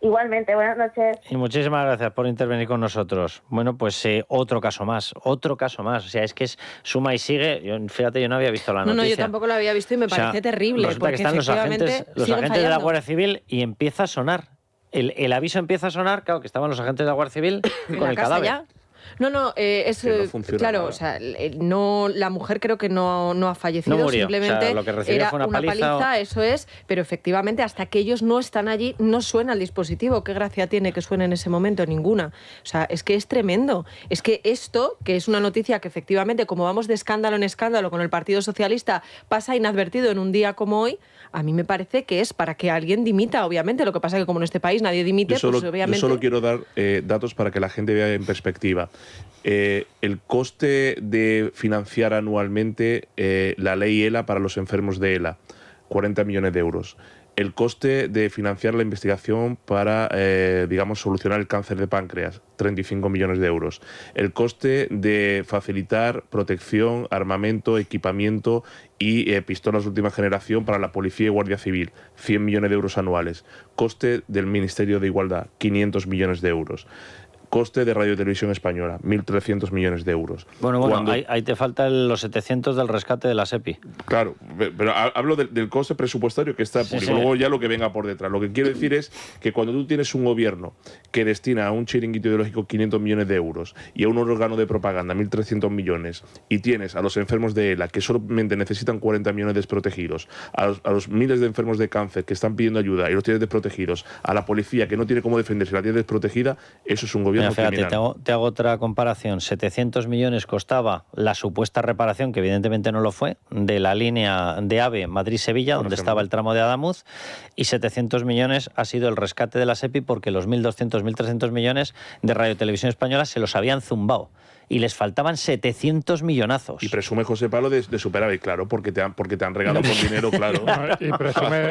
Igualmente, buenas noches. Y muchísimas gracias por intervenir con nosotros. Bueno, pues otro caso más. O sea, es que es suma y sigue. Fíjate, yo no había visto la noticia. No, yo tampoco lo había visto y me parece terrible. Resulta que están los agentes de la Guardia Civil y empieza a sonar. El aviso empieza a sonar, claro, que estaban los agentes de la Guardia Civil con el cadáver. Ya. No, es claro, nada. O sea, la mujer creo que no ha fallecido, no murió, simplemente o sea, lo que recibió era fue una paliza, eso es, pero efectivamente hasta que ellos no están allí no suena el dispositivo. ¿Qué gracia tiene que suene en ese momento? Ninguna. O sea, es que es tremendo. Es que esto, que es una noticia que efectivamente, como vamos de escándalo en escándalo con el Partido Socialista, pasa inadvertido en un día como hoy, a mí me parece que es para que alguien dimita, obviamente. Lo que pasa es que como en este país nadie dimite, pues obviamente... Yo solo quiero dar datos para que la gente vea en perspectiva. El coste de financiar anualmente la ley ELA para los enfermos de ELA, 40 millones de euros. El coste de financiar la investigación para, solucionar el cáncer de páncreas, 35 millones de euros. El coste de facilitar protección, armamento, equipamiento y pistolas de última generación para la Policía y Guardia Civil, 100 millones de euros anuales. Coste del Ministerio de Igualdad, 500 millones de euros. Coste de Radio y Televisión Española, 1.300 millones de euros. Bueno, ahí te faltan los 700 del rescate de la SEPI. Claro, pero hablo del coste presupuestario que está público, luego ya lo que venga por detrás. Lo que quiero decir es que cuando tú tienes un gobierno que destina a un chiringuito ideológico 500 millones de euros y a un órgano de propaganda 1.300 millones, y tienes a los enfermos de ELA que solamente necesitan 40 millones desprotegidos, a los miles de enfermos de cáncer que están pidiendo ayuda y los tienes desprotegidos, a la policía que no tiene cómo defenderse y la tiene desprotegida, eso es un gobierno. Fíjate, te hago otra comparación. 700 millones costaba la supuesta reparación, que evidentemente no lo fue, de la línea de AVE Madrid-Sevilla, donde estaba el tramo de Adamuz, y 700 millones ha sido el rescate de la SEPI porque los 1.200, 1.300 millones de Radio Televisión Española se los habían zumbado. Y les faltaban 700 millonazos. Y presume José Pablo de superávit, claro, porque te han regalado con dinero, claro.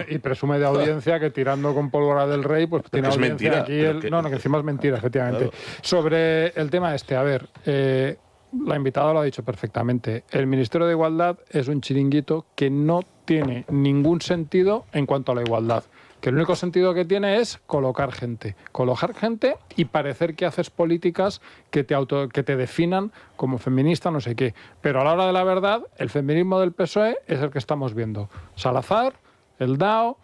Y presume de audiencia que tirando con pólvora del rey, pues tiene audiencia aquí. Que encima es mentira, efectivamente. Claro. Sobre el tema a ver, la invitada lo ha dicho perfectamente. El Ministerio de Igualdad es un chiringuito que no tiene ningún sentido en cuanto a la igualdad. Que el único sentido que tiene es colocar gente y parecer que haces políticas que te definan como feminista, no sé qué. Pero a la hora de la verdad, el feminismo del PSOE es el que estamos viendo. Salazar, el DAO,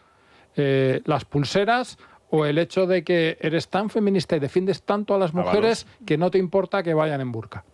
las pulseras o el hecho de que eres tan feminista y defiendes tanto a las mujeres que no te importa que vayan en burka.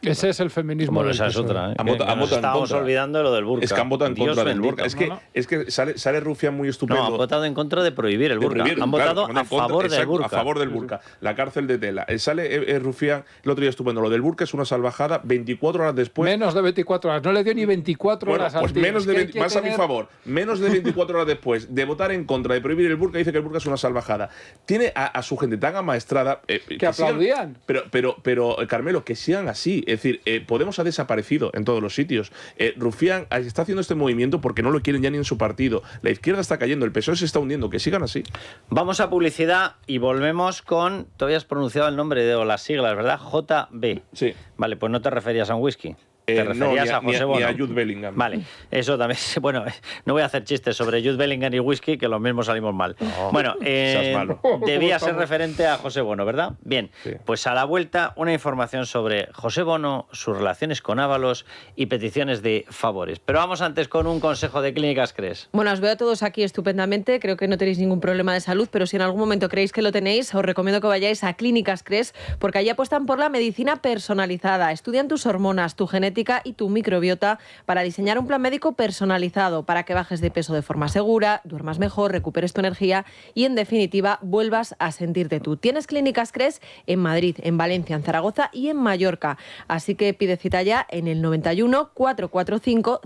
Ese es el feminismo del PSOE. Esa es otra, estábamos olvidando lo del burka. Es que han votado en contra del burka. Es que sale Rufián muy estupendo. No, han votado en contra de prohibir el burka. Han votado a favor del burka. A favor del burka. La cárcel de tela. Sale Rufián el otro día estupendo. Lo del burka es una salvajada 24 horas después. Menos de 24 horas. No le dio ni 24 horas al tío. Menos de 20, más a mi favor. Menos de 24 horas después de votar en contra de prohibir el burka, dice que el burka es una salvajada. Tiene a su gente tan amaestrada que aplaudían. Pero Carmelo, que sigan así. Es decir, Podemos ha desaparecido en todos los sitios. Rufián está haciendo este movimiento porque no lo quieren ya ni en su partido. La izquierda está cayendo, el PSOE se está hundiendo. Que sigan así. Vamos a publicidad y volvemos con... Tú habías pronunciado el nombre o las siglas, ¿verdad? JB. Sí. Vale, pues no te referías a un whisky. Te referías a José Bono. Ni a Jude Bellingham. Vale, eso también. Bueno, no voy a hacer chistes sobre Jude Bellingham y whisky, que los mismos salimos mal. No, bueno, debía ser referente a José Bono, ¿verdad? Bien, sí. Pues a la vuelta, una información sobre José Bono, sus relaciones con Ábalos y peticiones de favores. Pero vamos antes con un consejo de Clínicas Cres. Bueno, os veo a todos aquí estupendamente. Creo que no tenéis ningún problema de salud, pero si en algún momento creéis que lo tenéis, os recomiendo que vayáis a Clínicas Cres, porque allí apuestan por la medicina personalizada. Estudian tus hormonas, tu genética y tu microbiota para diseñar un plan médico personalizado para que bajes de peso de forma segura, duermas mejor, recuperes tu energía y, en definitiva, vuelvas a sentirte tú. Tienes Clínicas Cres en Madrid, en Valencia, en Zaragoza y en Mallorca. Así que pide cita ya en el 91 445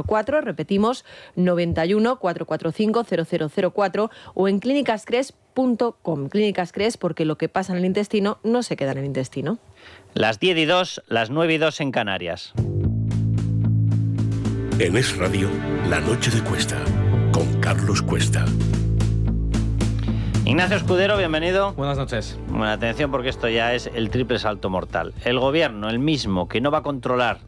0004, repetimos, 91 445 0004 o en clínicascres.com. Clínicas Cres, porque lo que pasa en el intestino no se queda en el intestino. Las 10:02, las 9:02 en Canarias. En Es Radio, La Noche de Cuesta, con Carlos Cuesta. Ignacio Escudero, bienvenido. Buenas noches. Bueno, atención porque esto ya es el triple salto mortal. El gobierno, el mismo, que no va a controlar,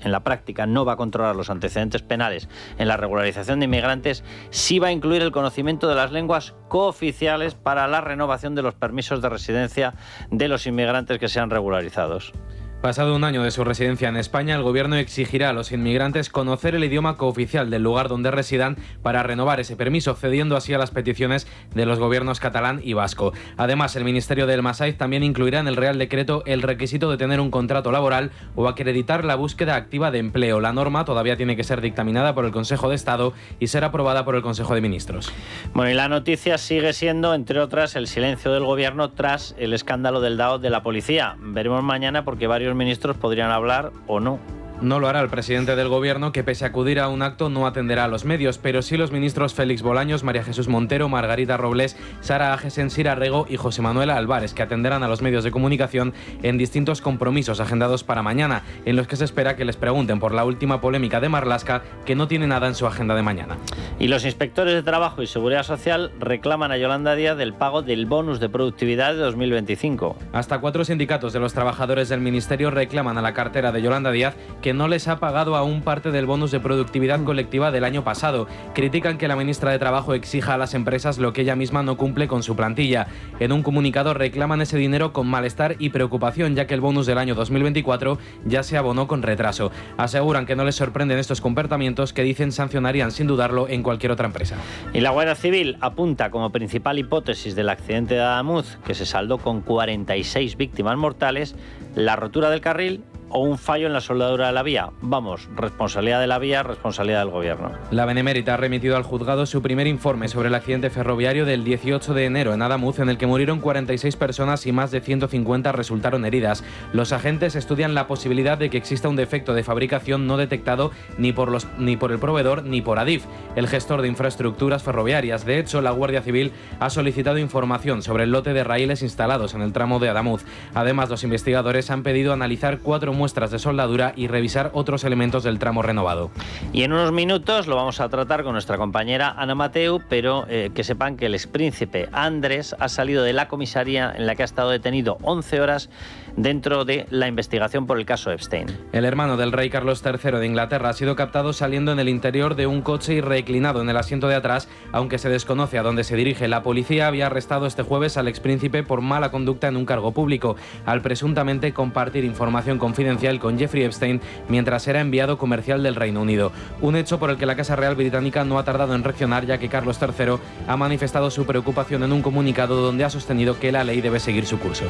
en la práctica no va a controlar los antecedentes penales en la regularización de inmigrantes, sí va a incluir el conocimiento de las lenguas cooficiales para la renovación de los permisos de residencia de los inmigrantes que sean regularizados. Pasado un año de su residencia en España, el Gobierno exigirá a los inmigrantes conocer el idioma cooficial del lugar donde residan para renovar ese permiso, cediendo así a las peticiones de los gobiernos catalán y vasco. Además, el Ministerio del Masaiz también incluirá en el Real Decreto el requisito de tener un contrato laboral o acreditar la búsqueda activa de empleo. La norma todavía tiene que ser dictaminada por el Consejo de Estado y ser aprobada por el Consejo de Ministros. Bueno, y la noticia sigue siendo, entre otras, el silencio del Gobierno tras el escándalo del DAO de la policía. Veremos mañana porque varios ministros podrían hablar o no No lo hará el presidente del Gobierno, que pese a acudir a un acto no atenderá a los medios, pero sí los ministros Félix Bolaños, María Jesús Montero, Margarita Robles, Sara Agesen, Sira Rego y José Manuel Álvarez, que atenderán a los medios de comunicación en distintos compromisos agendados para mañana, en los que se espera que les pregunten por la última polémica de Marlaska, que no tiene nada en su agenda de mañana. Y los inspectores de Trabajo y Seguridad Social reclaman a Yolanda Díaz del pago del bonus de productividad de 2025. Hasta 4 sindicatos de los trabajadores del Ministerio reclaman a la cartera de Yolanda Díaz que no les ha pagado aún parte del bonus de productividad colectiva del año pasado. Critican que la ministra de Trabajo exija a las empresas lo que ella misma no cumple con su plantilla. En un comunicado reclaman ese dinero con malestar y preocupación, ya que el bonus del año 2024 ya se abonó con retraso. Aseguran que no les sorprenden estos comportamientos, que dicen sancionarían sin dudarlo en cualquier otra empresa. Y la Guardia Civil apunta como principal hipótesis del accidente de Adamuz, que se saldó con 46 víctimas mortales, la rotura del carril o un fallo en la soldadura de la vía. Vamos, responsabilidad de la vía, responsabilidad del Gobierno. La Benemérita ha remitido al juzgado su primer informe sobre el accidente ferroviario del 18 de enero en Adamuz, en el que murieron 46 personas y más de 150 resultaron heridas. Los agentes estudian la posibilidad de que exista un defecto de fabricación no detectado ni por el proveedor ni por Adif, el gestor de infraestructuras ferroviarias. De hecho, la Guardia Civil ha solicitado información sobre el lote de raíles instalados en el tramo de Adamuz. Además, los investigadores han pedido analizar 4 muestras de soldadura y revisar otros elementos del tramo renovado. Y en unos minutos lo vamos a tratar con nuestra compañera Ana Mateu, pero que sepan que el expríncipe Andrés ha salido de la comisaría en la que ha estado detenido 11 horas dentro de la investigación por el caso Epstein. El hermano del rey Carlos III de Inglaterra ha sido captado saliendo en el interior de un coche y reclinado en el asiento de atrás, aunque se desconoce a dónde se dirige. La policía había arrestado este jueves al expríncipe por mala conducta en un cargo público, al presuntamente compartir información confidencial con Jeffrey Epstein mientras era enviado comercial del Reino Unido. Un hecho por el que la Casa Real británica no ha tardado en reaccionar, ya que Carlos III ha manifestado su preocupación en un comunicado donde ha sostenido que la ley debe seguir su curso.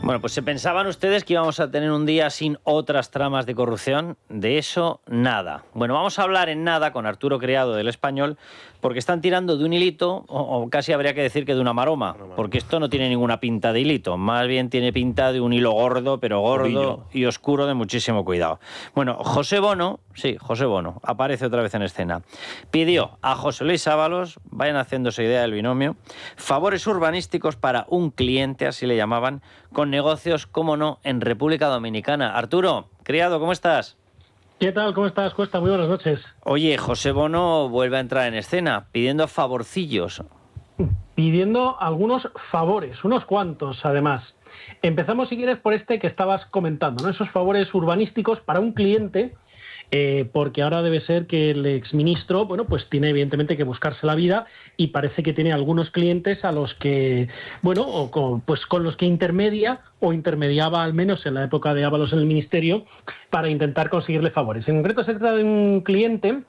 Bueno, pues ¿se pensaban ustedes que íbamos a tener un día sin otras tramas de corrupción? De eso, nada. Bueno, vamos a hablar en nada con Arturo Criado del Español, porque están tirando de un hilito, o casi habría que decir que de una maroma, porque esto no tiene ninguna pinta de hilito, más bien tiene pinta de un hilo gordo, pero gordo y oscuro de muchísimo cuidado. Bueno, José Bono, aparece otra vez en escena. Pidió a José Luis Ábalos, vayan haciéndose idea del binomio, favores urbanísticos para un cliente, así le llamaban, con negocios, cómo no, en República Dominicana. Arturo, Criado, ¿cómo estás? ¿Qué tal? ¿Cómo estás, Cuesta? Muy buenas noches. Oye, José Bono vuelve a entrar en escena, pidiendo favorcillos. Pidiendo algunos favores, unos cuantos, además. Empezamos, si quieres, por este que estabas comentando, ¿no? Esos favores urbanísticos para un cliente, porque ahora debe ser que el exministro, bueno, pues tiene evidentemente que buscarse la vida y parece que tiene algunos clientes a los que, bueno, pues con los que intermedia o intermediaba al menos en la época de Ábalos en el ministerio para intentar conseguirle favores. En concreto se trata de un cliente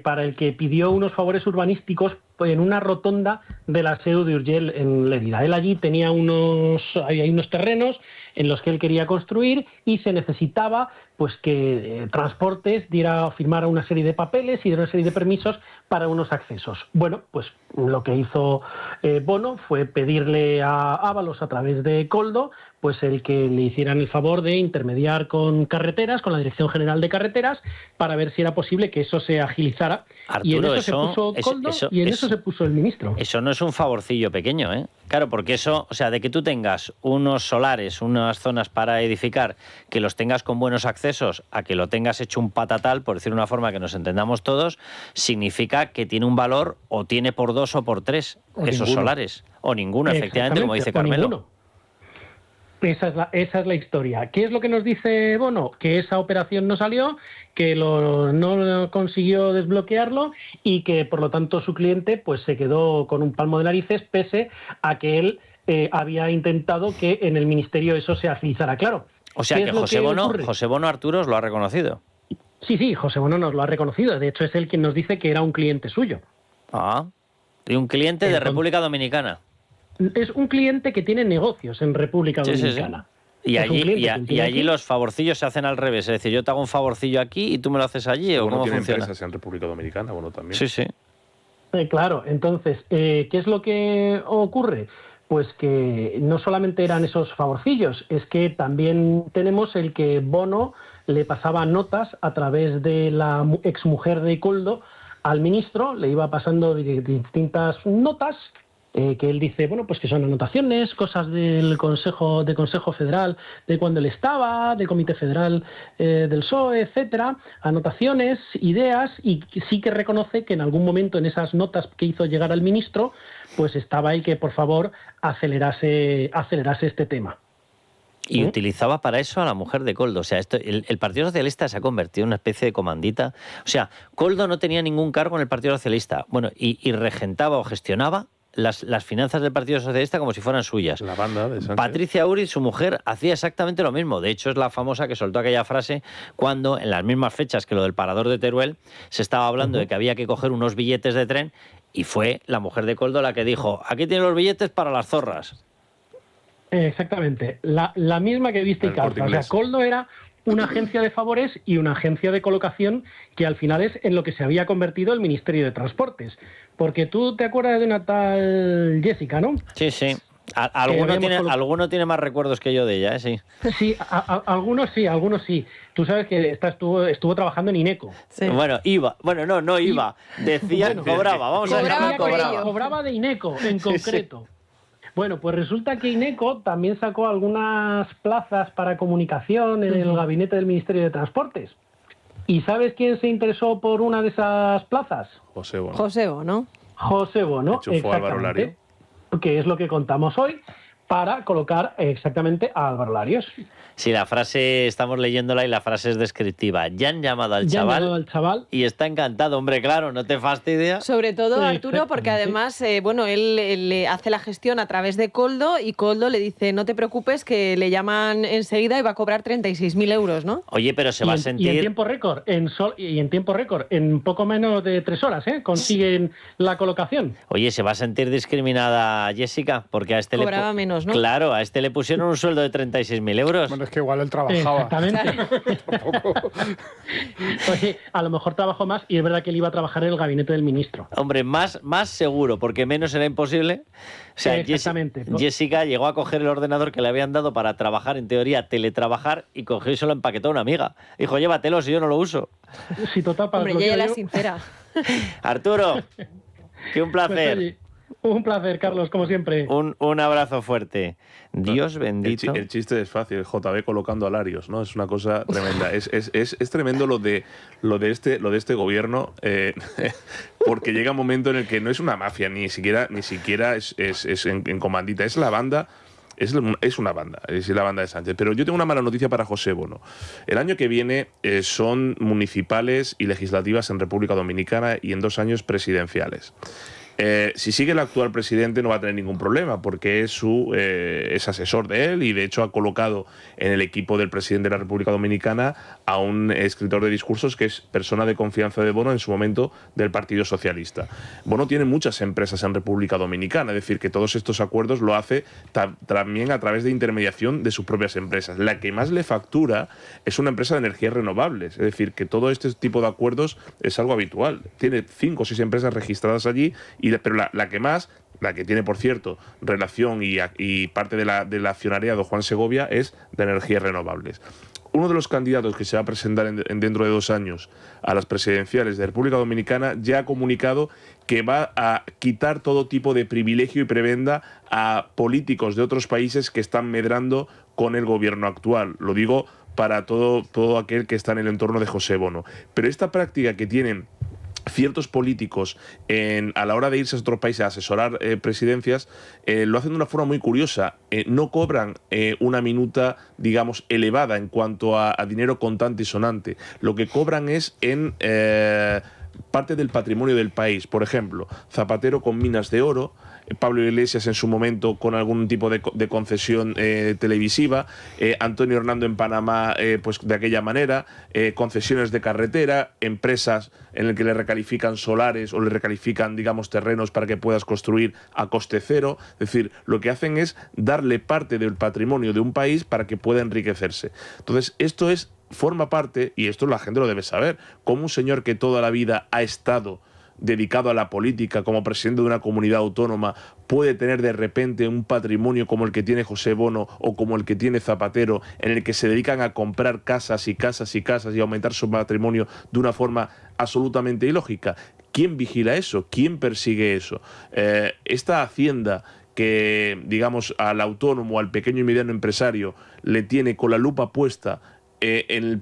para el que pidió unos favores urbanísticos en una rotonda de la SEU de Urgell en Lérida. Él allí tenía unos terrenos en los que él quería construir y se necesitaba pues que Transportes firmara una serie de papeles y diera una serie de permisos para unos accesos. Bueno, pues lo que hizo Bono fue pedirle a Ábalos a través de Coldo pues el que le hicieran el favor de intermediar con carreteras, con la Dirección General de Carreteras, para ver si era posible que eso se agilizara. Arturo, y en eso se puso Coldo y en eso se puso el ministro. Eso no es un favorcillo pequeño, ¿eh? Claro, porque eso, o sea, de que tú tengas unos solares, unas zonas para edificar, que los tengas con buenos accesos, a que lo tengas hecho un patatal, por decir una forma que nos entendamos todos, significa que tiene un valor o tiene por 2 o por 3 esos solares. O ninguno, efectivamente, como dice Carmelo. Ninguno. Esa es la historia. ¿Qué es lo que nos dice Bono? Que esa operación no salió, que no consiguió desbloquearlo y que, por lo tanto, su cliente pues se quedó con un palmo de narices, pese a que él había intentado que en el ministerio eso se agilizara. Claro. O sea que José Bono, Arturo, os lo ha reconocido. Sí, José Bono nos lo ha reconocido. De hecho, es él quien nos dice que era un cliente suyo. Ah, y un cliente de República Dominicana. Es un cliente que tiene negocios en República Dominicana. Sí. Y allí los favorcillos se hacen al revés. Es decir, yo te hago un favorcillo aquí y tú me lo haces allí. ¿O cómo tiene funciona? Empresas en República Dominicana, bueno, también. Sí. Claro, entonces, ¿qué es lo que ocurre? pues que no solamente eran esos favorcillos, es que también tenemos el que Bono le pasaba notas a través de la exmujer de Koldo al ministro, le iba pasando distintas notas que él dice, bueno, pues que son anotaciones, cosas del Consejo Federal de cuando él estaba, del Comité Federal del PSOE, etcétera, anotaciones, ideas, y sí que reconoce que en algún momento en esas notas que hizo llegar al ministro, pues estaba ahí que por favor acelerase este tema. Y utilizaba para eso a la mujer de Koldo. O sea, el Partido Socialista se ha convertido en una especie de comandita. O sea, Koldo no tenía ningún cargo en el Partido Socialista. Bueno, y regentaba o gestionaba las finanzas del Partido Socialista como si fueran suyas. La banda de Sánchez. Patricia Uriz, su mujer, hacía exactamente lo mismo. De hecho, es la famosa que soltó aquella frase cuando, en las mismas fechas que lo del parador de Teruel, se estaba hablando de que había que coger unos billetes de tren, y fue la mujer de Koldo la que dijo, aquí tienen los billetes para las zorras. Exactamente, la misma que viste y calza. O sea, Koldo era una agencia de favores y una agencia de colocación que al final es en lo que se había convertido el Ministerio de Transportes. Porque tú te acuerdas de una tal Jessica, ¿no? Sí, sí. Alguno tiene más recuerdos que yo de ella, sí. Sí, algunos sí. Tú sabes que estuvo trabajando en INECO. Sí. Bueno, iba. Bueno, no iba. Decía, cobraba. Vamos a dejarlo, cobraba. Cobraba de INECO, en concreto. Sí. Bueno, pues resulta que INECO también sacó algunas plazas para comunicación en el gabinete del Ministerio de Transportes. ¿Y sabes quién se interesó por una de esas plazas? José Bono. José Bono, exactamente. Que es lo que contamos hoy, para colocar exactamente a Álvaro Larios. Sí, la frase, estamos leyéndola y la frase es descriptiva. Ya han llamado al chaval y está encantado. Hombre, claro, no te fastidia. Sobre todo, Arturo, porque además, él le hace la gestión a través de Koldo y Koldo le dice, no te preocupes, que le llaman enseguida y va a cobrar 36.000 euros, ¿no? Oye, pero se va a sentir... Y en tiempo récord, en poco menos de 3 horas, consiguen la colocación. Oye, se va a sentir discriminada Jessica, porque a este cobraba menos, ¿no? Claro, a este le pusieron un sueldo de 36.000 euros. Bueno, es que igual él trabajaba. Exactamente. Oye, a lo mejor trabajó más y es verdad que él iba a trabajar en el gabinete del ministro. Hombre, más seguro, porque menos era imposible. O sea, exactamente. Jessica llegó a coger el ordenador que le habían dado para trabajar, en teoría, teletrabajar, y cogió y se lo empaquetó a una amiga. Dijo, llévatelo si yo no lo uso. Sí, total. Hombre, ella era sincera. Arturo, que un placer. Pues, oye, un placer, Carlos, como siempre. Un abrazo fuerte. Dios bendito. El chiste es fácil, el JB colocando a Larios, ¿no? Es una cosa tremenda. Es tremendo lo de este gobierno, porque llega un momento en el que no es una mafia, ni siquiera es en comandita, es la banda. Es una banda, es la banda de Sánchez. Pero yo tengo una mala noticia para José Bono. El año que viene son municipales y legislativas en República Dominicana y en 2 años presidenciales. Si sigue el actual presidente no va a tener ningún problema porque es asesor de él y de hecho ha colocado en el equipo del presidente de la República Dominicana a un escritor de discursos que es persona de confianza de Bono en su momento del Partido Socialista. Bono tiene muchas empresas en República Dominicana, es decir, que todos estos acuerdos lo hace también a través de intermediación de sus propias empresas. La que más le factura es una empresa de energías renovables, es decir, que todo este tipo de acuerdos es algo habitual. Tiene 5 o 6 empresas registradas allí, pero la que tiene, por cierto, relación y parte de la accionariado Juan Segovia es de energías renovables. Uno de los candidatos que se va a presentar dentro de 2 años a las presidenciales de República Dominicana ya ha comunicado que va a quitar todo tipo de privilegio y prebenda a políticos de otros países que están medrando con el gobierno actual. Lo digo para todo aquel que está en el entorno de José Bono. Pero esta práctica que tienen ciertos políticos a la hora de irse a otros países a asesorar presidencias, lo hacen de una forma muy curiosa. No cobran una minuta, digamos, elevada en cuanto a dinero contante y sonante. Lo que cobran es en parte del patrimonio del país. Por ejemplo, Zapatero con minas de oro, Pablo Iglesias en su momento con algún tipo de concesión televisiva, Antonio Hernando en Panamá pues de aquella manera, concesiones de carretera, empresas en las que le recalifican solares o le recalifican, digamos, terrenos para que puedas construir a coste cero. Es decir, lo que hacen es darle parte del patrimonio de un país para que pueda enriquecerse. Entonces, forma parte, y esto la gente lo debe saber, como un señor que toda la vida ha estado dedicado a la política, como presidente de una comunidad autónoma, puede tener de repente un patrimonio como el que tiene José Bono o como el que tiene Zapatero, en el que se dedican a comprar casas y casas y casas y aumentar su patrimonio de una forma absolutamente ilógica? ¿Quién vigila eso? ¿Quién persigue eso? Esta Hacienda que, digamos, al autónomo, al pequeño y mediano empresario, le tiene con la lupa puesta en el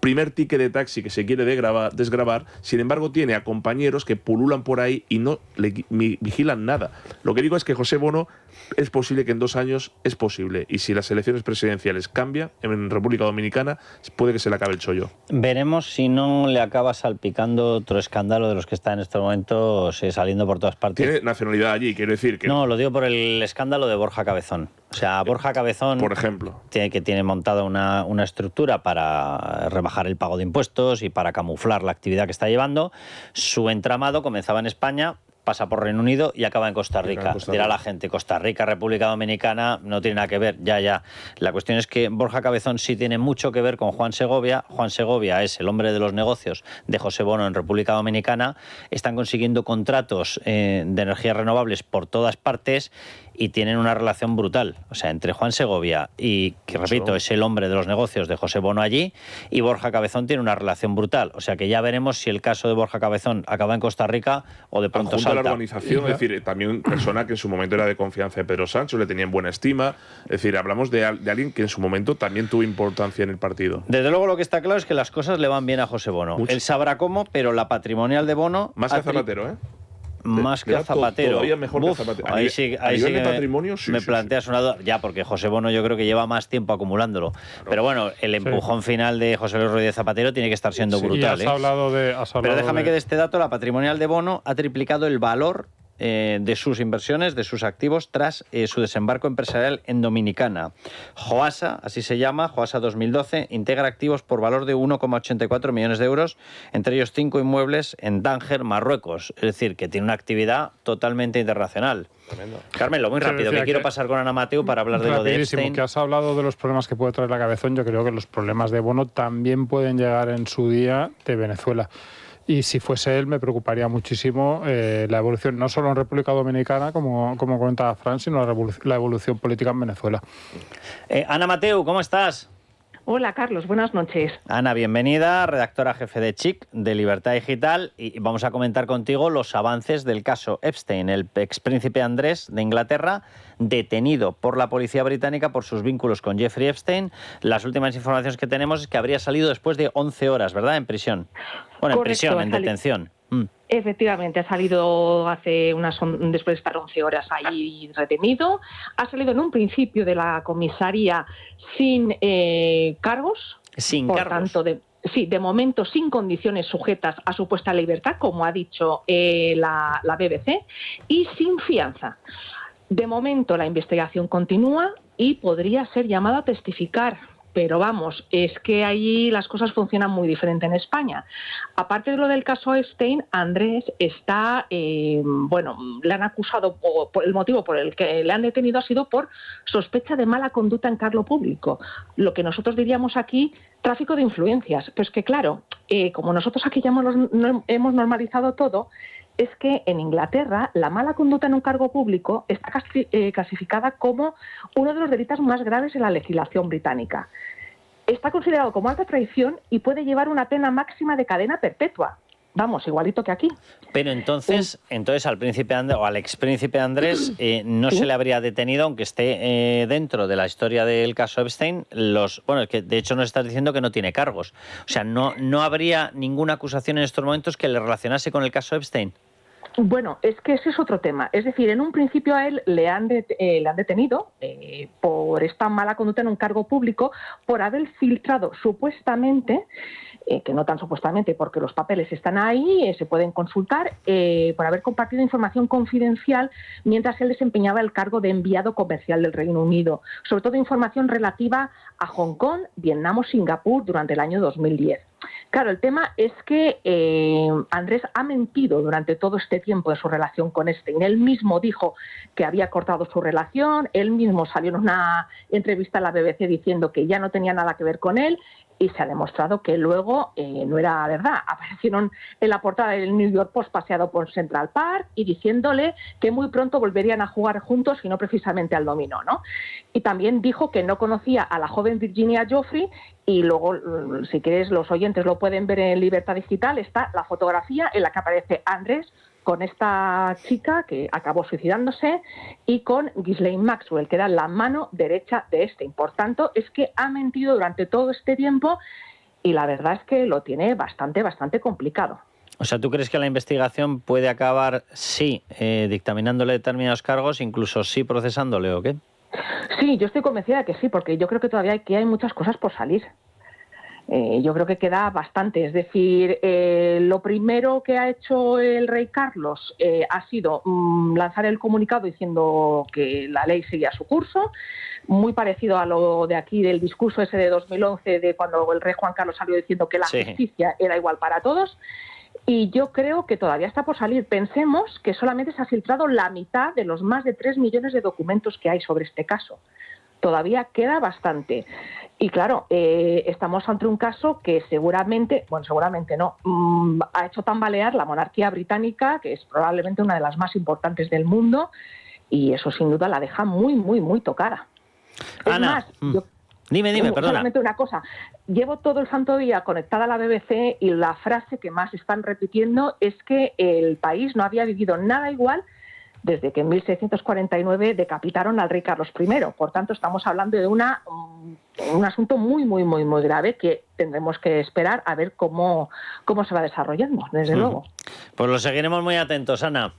primer ticket de taxi que se quiere desgravar, sin embargo tiene a compañeros que pululan por ahí y no le vigilan nada. Lo que digo es que José Bono es posible que en 2 años es posible, y si las elecciones presidenciales cambian en República Dominicana, puede que se le acabe el chollo. Veremos si no le acaba salpicando otro escándalo de los que está en estos momentos saliendo por todas partes. Tiene nacionalidad allí, quiero decir que... No, lo digo por el escándalo de Borja Cabezón. O sea, Borja Cabezón, por ejemplo, tiene montada una estructura para rebajar el pago de impuestos y para camuflar la actividad que está llevando. Su entramado comenzaba en España, pasa por Reino Unido y acaba en Costa Rica. Dirá la gente, Costa Rica, República Dominicana, no tiene nada que ver, ya. La cuestión es que Borja Cabezón sí tiene mucho que ver con Juan Segovia. Juan Segovia es el hombre de los negocios de José Bono en República Dominicana. Están consiguiendo contratos de energías renovables por todas partes y tienen una relación brutal. O sea, entre Juan Segovia y, que repito, es el hombre de los negocios de José Bono allí, y Borja Cabezón tiene una relación brutal. O sea, que ya veremos si el caso de Borja Cabezón acaba en Costa Rica o de pronto salta. A la organización, es decir, también persona que en su momento era de confianza de Pedro Sánchez, le tenía en buena estima. Es decir, hablamos de alguien que en su momento también tuvo importancia en el partido. Desde luego, lo que está claro es que las cosas le van bien a José Bono. Él sabrá cómo, pero la patrimonial de Bono... Más que a Zapatero, ¿eh? Más que a Zapatero. Todavía mejor que a Zapatero. Ahí sí de patrimonio, sí, me planteas una duda. Ya, porque José Bono yo creo que lleva más tiempo acumulándolo. Claro. Pero bueno, el empujón final de José Luis Rodríguez Zapatero tiene que estar siendo brutal. Pero déjame que de este dato, la patrimonial de Bono ha triplicado el valor de sus inversiones, de sus activos, tras su desembarco empresarial en Dominicana. Joasa, así se llama, Joasa 2012, integra activos por valor de 1,84 millones de euros, entre ellos 5 inmuebles en Tánger, Marruecos. Es decir, que tiene una actividad totalmente internacional. Tremendo. Carmelo, muy rápido, que quiero pasar con Ana Mateu para hablar de lo de Epstein. Que has hablado de los problemas que puede traer la Cabezón. Yo creo que los problemas de Bono también pueden llegar en su día de Venezuela. Y si fuese él, me preocuparía muchísimo la evolución, no solo en República Dominicana, como comentaba Fran, sino la evolución política en Venezuela. Ana Mateu, ¿cómo estás? Hola, Carlos, buenas noches. Ana, bienvenida, redactora jefe de CHIC, de Libertad Digital, y vamos a comentar contigo los avances del caso Epstein, el expríncipe Andrés de Inglaterra, detenido por la policía británica por sus vínculos con Jeffrey Epstein. Las últimas informaciones que tenemos es que habría salido después de 11 horas, ¿verdad?, en prisión. Bueno, correcto, en prisión, en detención. Efectivamente, ha salido después de estar 11 horas ahí retenido. Ha salido en un principio de la comisaría sin cargos. Sin por cargos. Tanto, de momento sin condiciones sujetas a supuesta libertad, como ha dicho la BBC, y sin fianza. De momento la investigación continúa y podría ser llamado a testificar. Pero vamos, es que allí las cosas funcionan muy diferente en España. Aparte de lo del caso Epstein, Andrés está, le han acusado, por el motivo por el que le han detenido ha sido por sospecha de mala conducta en cargo público. Lo que nosotros diríamos aquí, tráfico de influencias. Pero es que claro, como nosotros aquí ya hemos normalizado todo, es que en Inglaterra la mala conducta en un cargo público está clasificada como uno de los delitos más graves en la legislación británica. Está considerado como alta traición y puede llevar una pena máxima de cadena perpetua. Vamos, igualito que aquí. Pero entonces al príncipe Andrés, o al expríncipe Andrés no se le habría detenido, aunque esté dentro de la historia del caso Epstein. Es que de hecho nos estás diciendo que no tiene cargos. O sea, no habría ninguna acusación en estos momentos que le relacionase con el caso Epstein. Bueno, es que ese es otro tema. Es decir, en un principio a él le han detenido por esta mala conducta en un cargo público, por haber filtrado supuestamente, que no tan supuestamente porque los papeles están ahí, se pueden consultar, por haber compartido información confidencial mientras él desempeñaba el cargo de enviado comercial del Reino Unido, sobre todo información relativa a Hong Kong, Vietnam o Singapur durante el año 2010. Claro, el tema es que Andrés ha mentido durante todo este tiempo de su relación con Epstein. Él mismo dijo que había cortado su relación, él mismo salió en una entrevista a la BBC diciendo que ya no tenía nada que ver con él, y se ha demostrado que luego no era verdad. Aparecieron en la portada del New York Post paseado por Central Park y diciéndole que muy pronto volverían a jugar juntos y no precisamente al dominó, ¿no? Y también dijo que no conocía a la joven Virginia Giuffre, y luego, si queréis, los oyentes lo pueden ver en Libertad Digital, está la fotografía en la que aparece Andrés con esta chica que acabó suicidándose y con Ghislaine Maxwell, que era la mano derecha de Epstein. Por tanto, es que ha mentido durante todo este tiempo y la verdad es que lo tiene bastante complicado. O sea, ¿tú crees que la investigación puede acabar, sí, dictaminándole determinados cargos, incluso sí procesándole o qué? Sí, yo estoy convencida de que sí, porque yo creo que todavía hay muchas cosas por salir. Yo creo que queda bastante. Es decir, lo primero que ha hecho el rey Carlos ha sido lanzar el comunicado diciendo que la ley seguía su curso, muy parecido a lo de aquí del discurso ese de 2011, de cuando el rey Juan Carlos salió diciendo que la justicia era igual para todos. Y yo creo que todavía está por salir. Pensemos que solamente se ha filtrado la mitad de los más de 3 millones de documentos que hay sobre este caso. Todavía queda bastante. Y claro, estamos ante un caso que seguramente no, ha hecho tambalear la monarquía británica, que es probablemente una de las más importantes del mundo, y eso sin duda la deja muy tocada. Ana, es más, dime, perdona. Solamente una cosa. Llevo todo el santo día conectada a la BBC y la frase que más están repitiendo es que el país no había vivido nada igual desde que en 1649 decapitaron al rey Carlos I. Por tanto, estamos hablando de un asunto muy grave que tendremos que esperar a ver cómo se va desarrollando, desde luego. Pues lo seguiremos muy atentos, Ana.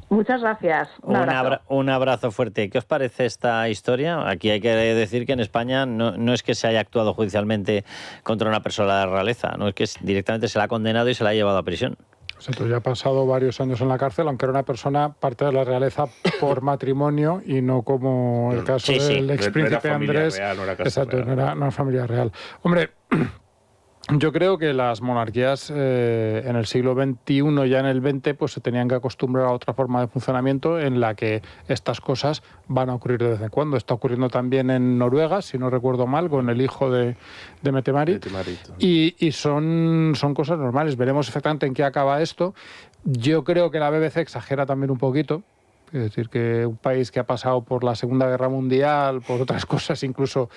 Muchas gracias. Un abrazo fuerte. ¿Qué os parece esta historia? Aquí hay que decir que en España no es que se haya actuado judicialmente contra una persona de la realeza, no es que directamente se la ha condenado y se la ha llevado a prisión. Exacto, ya ha pasado varios años en la cárcel, aunque era una persona parte de la realeza por matrimonio y no como el caso del expríncipe Andrés. Real, no era casa exacto, real. no era familia real. Hombre, yo creo que las monarquías en el siglo XXI, ya en el XX, pues se tenían que acostumbrar a otra forma de funcionamiento en la que estas cosas van a ocurrir de vez en cuando. Está ocurriendo también en Noruega, si no recuerdo mal, con el hijo de Mette-Marit. Y son cosas normales. Veremos exactamente en qué acaba esto. Yo creo que la BBC exagera también un poquito. Es decir, que un país que ha pasado por la Segunda Guerra Mundial, por otras cosas, incluso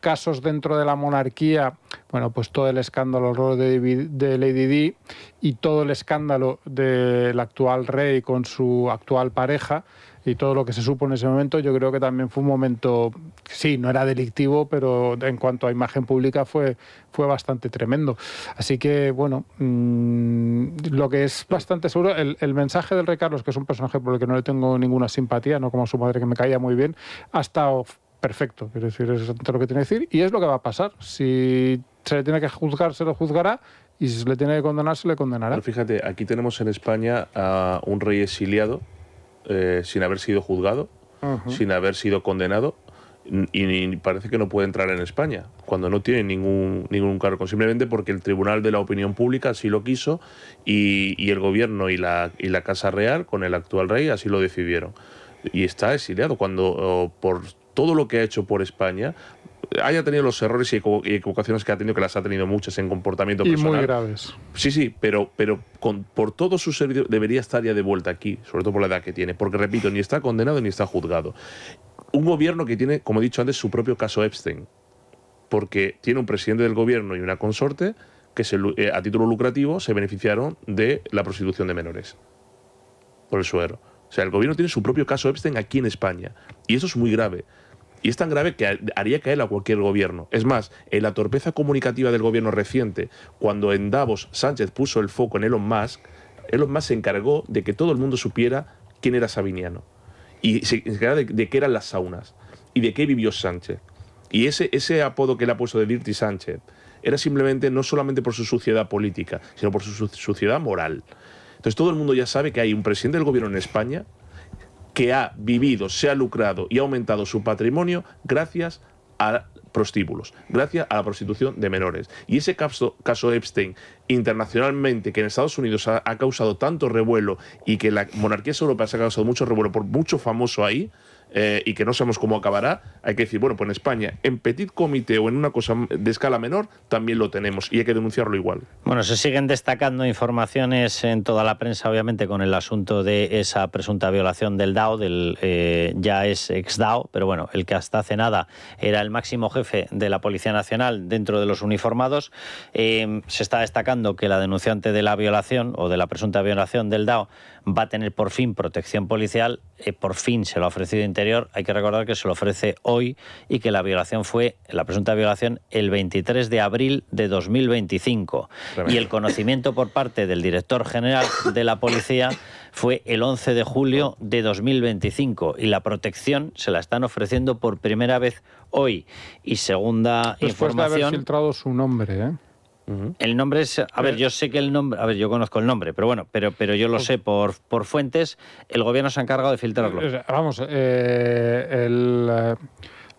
casos dentro de la monarquía, bueno, pues todo el escándalo de Lady Di y todo el escándalo del actual rey con su actual pareja y todo lo que se supo en ese momento, yo creo que también fue un momento, sí, no era delictivo, pero en cuanto a imagen pública fue bastante tremendo. Así que, bueno, lo que es bastante seguro, el mensaje del rey Carlos, que es un personaje por el que no le tengo ninguna simpatía, no como su madre, que me caía muy bien, ha estado perfecto. Quiero decir, es exactamente lo que tiene que decir y es lo que va a pasar. Si se le tiene que juzgar, se lo juzgará, y si se le tiene que condenar, se le condenará. Pero fíjate, aquí tenemos en España a un rey exiliado, sin haber sido juzgado, sin haber sido condenado, y parece que no puede entrar en España cuando no tiene ningún cargo, simplemente porque el Tribunal de la Opinión Pública así lo quiso y el gobierno y la Casa Real con el actual rey así lo decidieron, y está exiliado cuando por todo lo que ha hecho por España haya tenido los errores y equivocaciones que ha tenido, que las ha tenido muchas en comportamiento personal. Y muy graves. Sí, pero por todo su servicio debería estar ya de vuelta aquí, sobre todo por la edad que tiene, porque repito, ni está condenado ni está juzgado. Un gobierno que tiene, como he dicho antes, su propio caso Epstein, porque tiene un presidente del gobierno y una consorte que a título lucrativo se beneficiaron de la prostitución de menores por el suero. O sea, el gobierno tiene su propio caso Epstein aquí en España, y eso es muy grave. Y es tan grave que haría caer a cualquier gobierno. Es más, en la torpeza comunicativa del gobierno reciente, cuando en Davos Sánchez puso el foco en Elon Musk se encargó de que todo el mundo supiera quién era Sabiniano. Y se encargó de qué eran las saunas. Y de qué vivió Sánchez. Y ese apodo que le ha puesto de Dirty Sánchez era simplemente, no solamente por su suciedad política, sino por su suciedad moral. Entonces todo el mundo ya sabe que hay un presidente del gobierno en España que ha vivido, se ha lucrado y ha aumentado su patrimonio gracias a prostíbulos, gracias a la prostitución de menores. Y ese caso Epstein, internacionalmente, que en Estados Unidos ha causado tanto revuelo y que la monarquías europeas ha causado mucho revuelo por mucho famoso ahí, y que no sabemos cómo acabará, hay que decir, bueno, pues en España, en petit comité o en una cosa de escala menor, también lo tenemos y hay que denunciarlo igual. Bueno, se siguen destacando informaciones en toda la prensa, obviamente, con el asunto de esa presunta violación del DAO, ya es ex-DAO, pero bueno, el que hasta hace nada era el máximo jefe de la Policía Nacional dentro de los uniformados. Se está destacando que la denunciante de la violación o de la presunta violación del DAO va a tener por fin protección policial, por fin se lo ha ofrecido Interior. Hay que recordar que se lo ofrece hoy y que la presunta violación, el 23 de abril de 2025. Tremendo. Y el conocimiento por parte del director general de la policía fue el 11 de julio de 2025 y la protección se la están ofreciendo por primera vez hoy. Y segunda después información... de haber filtrado su nombre, ¿eh? El nombre es... A ver, yo sé que el nombre... A ver, yo conozco el nombre, pero bueno, pero yo lo sé por fuentes. El gobierno se ha encargado de filtrarlo. Vamos,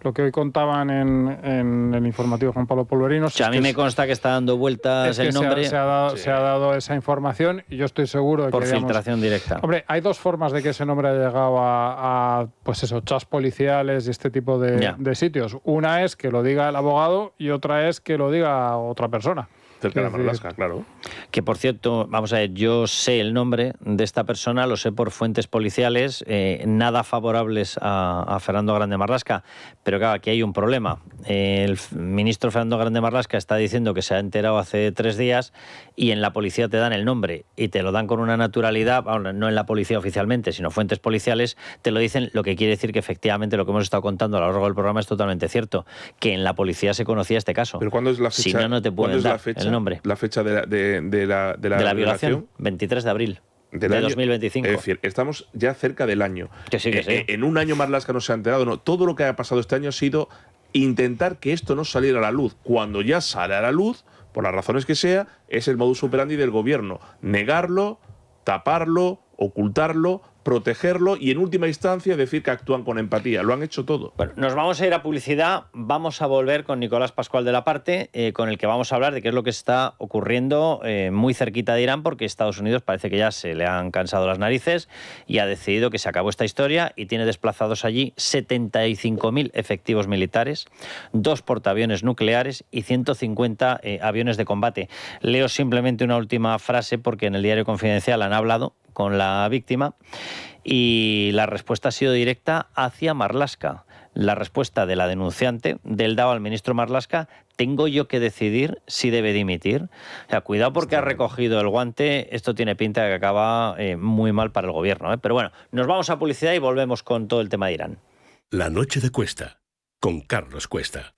lo que hoy contaban en el informativo Juan Pablo Polverinos... O sea, a mí me consta que está dando vueltas el nombre... Se ha dado esa información y yo estoy seguro de que... Por filtración directa. Hombre, hay dos formas de que ese nombre haya llegado a pues eso, chats policiales y este tipo de sitios. Una es que lo diga el abogado y otra es que lo diga otra persona. Cerca de Marlaska, claro. Que, por cierto, vamos a ver, yo sé el nombre de esta persona, lo sé por fuentes policiales, nada favorables a Fernando Grande Marlaska, pero claro, aquí hay un problema. El ministro Fernando Grande Marlaska está diciendo que se ha enterado hace 3 días y en la policía te dan el nombre y te lo dan con una naturalidad, bueno, no en la policía oficialmente, sino fuentes policiales, te lo dicen, lo que quiere decir que efectivamente lo que hemos estado contando a lo largo del programa es totalmente cierto, que en la policía se conocía este caso. ¿Pero cuándo es la fecha? Si no te pueden dar el nombre. La fecha de la violación, 23 de abril de 2025. Es decir, estamos ya cerca del año. Que sí. En un año Marlaska no se ha enterado. No. Todo lo que ha pasado este año ha sido intentar que esto no saliera a la luz. Cuando ya sale a la luz, por las razones que sea, es el modus operandi del gobierno. Negarlo, taparlo, ocultarlo, protegerlo y en última instancia decir que actúan con empatía. Lo han hecho todo. Bueno, nos vamos a ir a publicidad. Vamos a volver con Nicolás Pascual de la Parte, con el que vamos a hablar de qué es lo que está ocurriendo muy cerquita de Irán, porque Estados Unidos parece que ya se le han cansado las narices y ha decidido que se acabó esta historia y tiene desplazados allí 75.000 efectivos militares, 2 portaaviones nucleares y 150 aviones de combate. Leo simplemente una última frase porque en el diario Confidencial han hablado con la víctima y la respuesta ha sido directa hacia Marlaska. La respuesta de la denunciante del DAO al ministro Marlaska: ¿tengo yo que decidir si debe dimitir? O sea, cuidado porque ha recogido el guante. Esto tiene pinta de que acaba muy mal para el gobierno, ¿eh? Pero bueno, nos vamos a publicidad y volvemos con todo el tema de Irán. La noche de Cuesta, con Carlos Cuesta.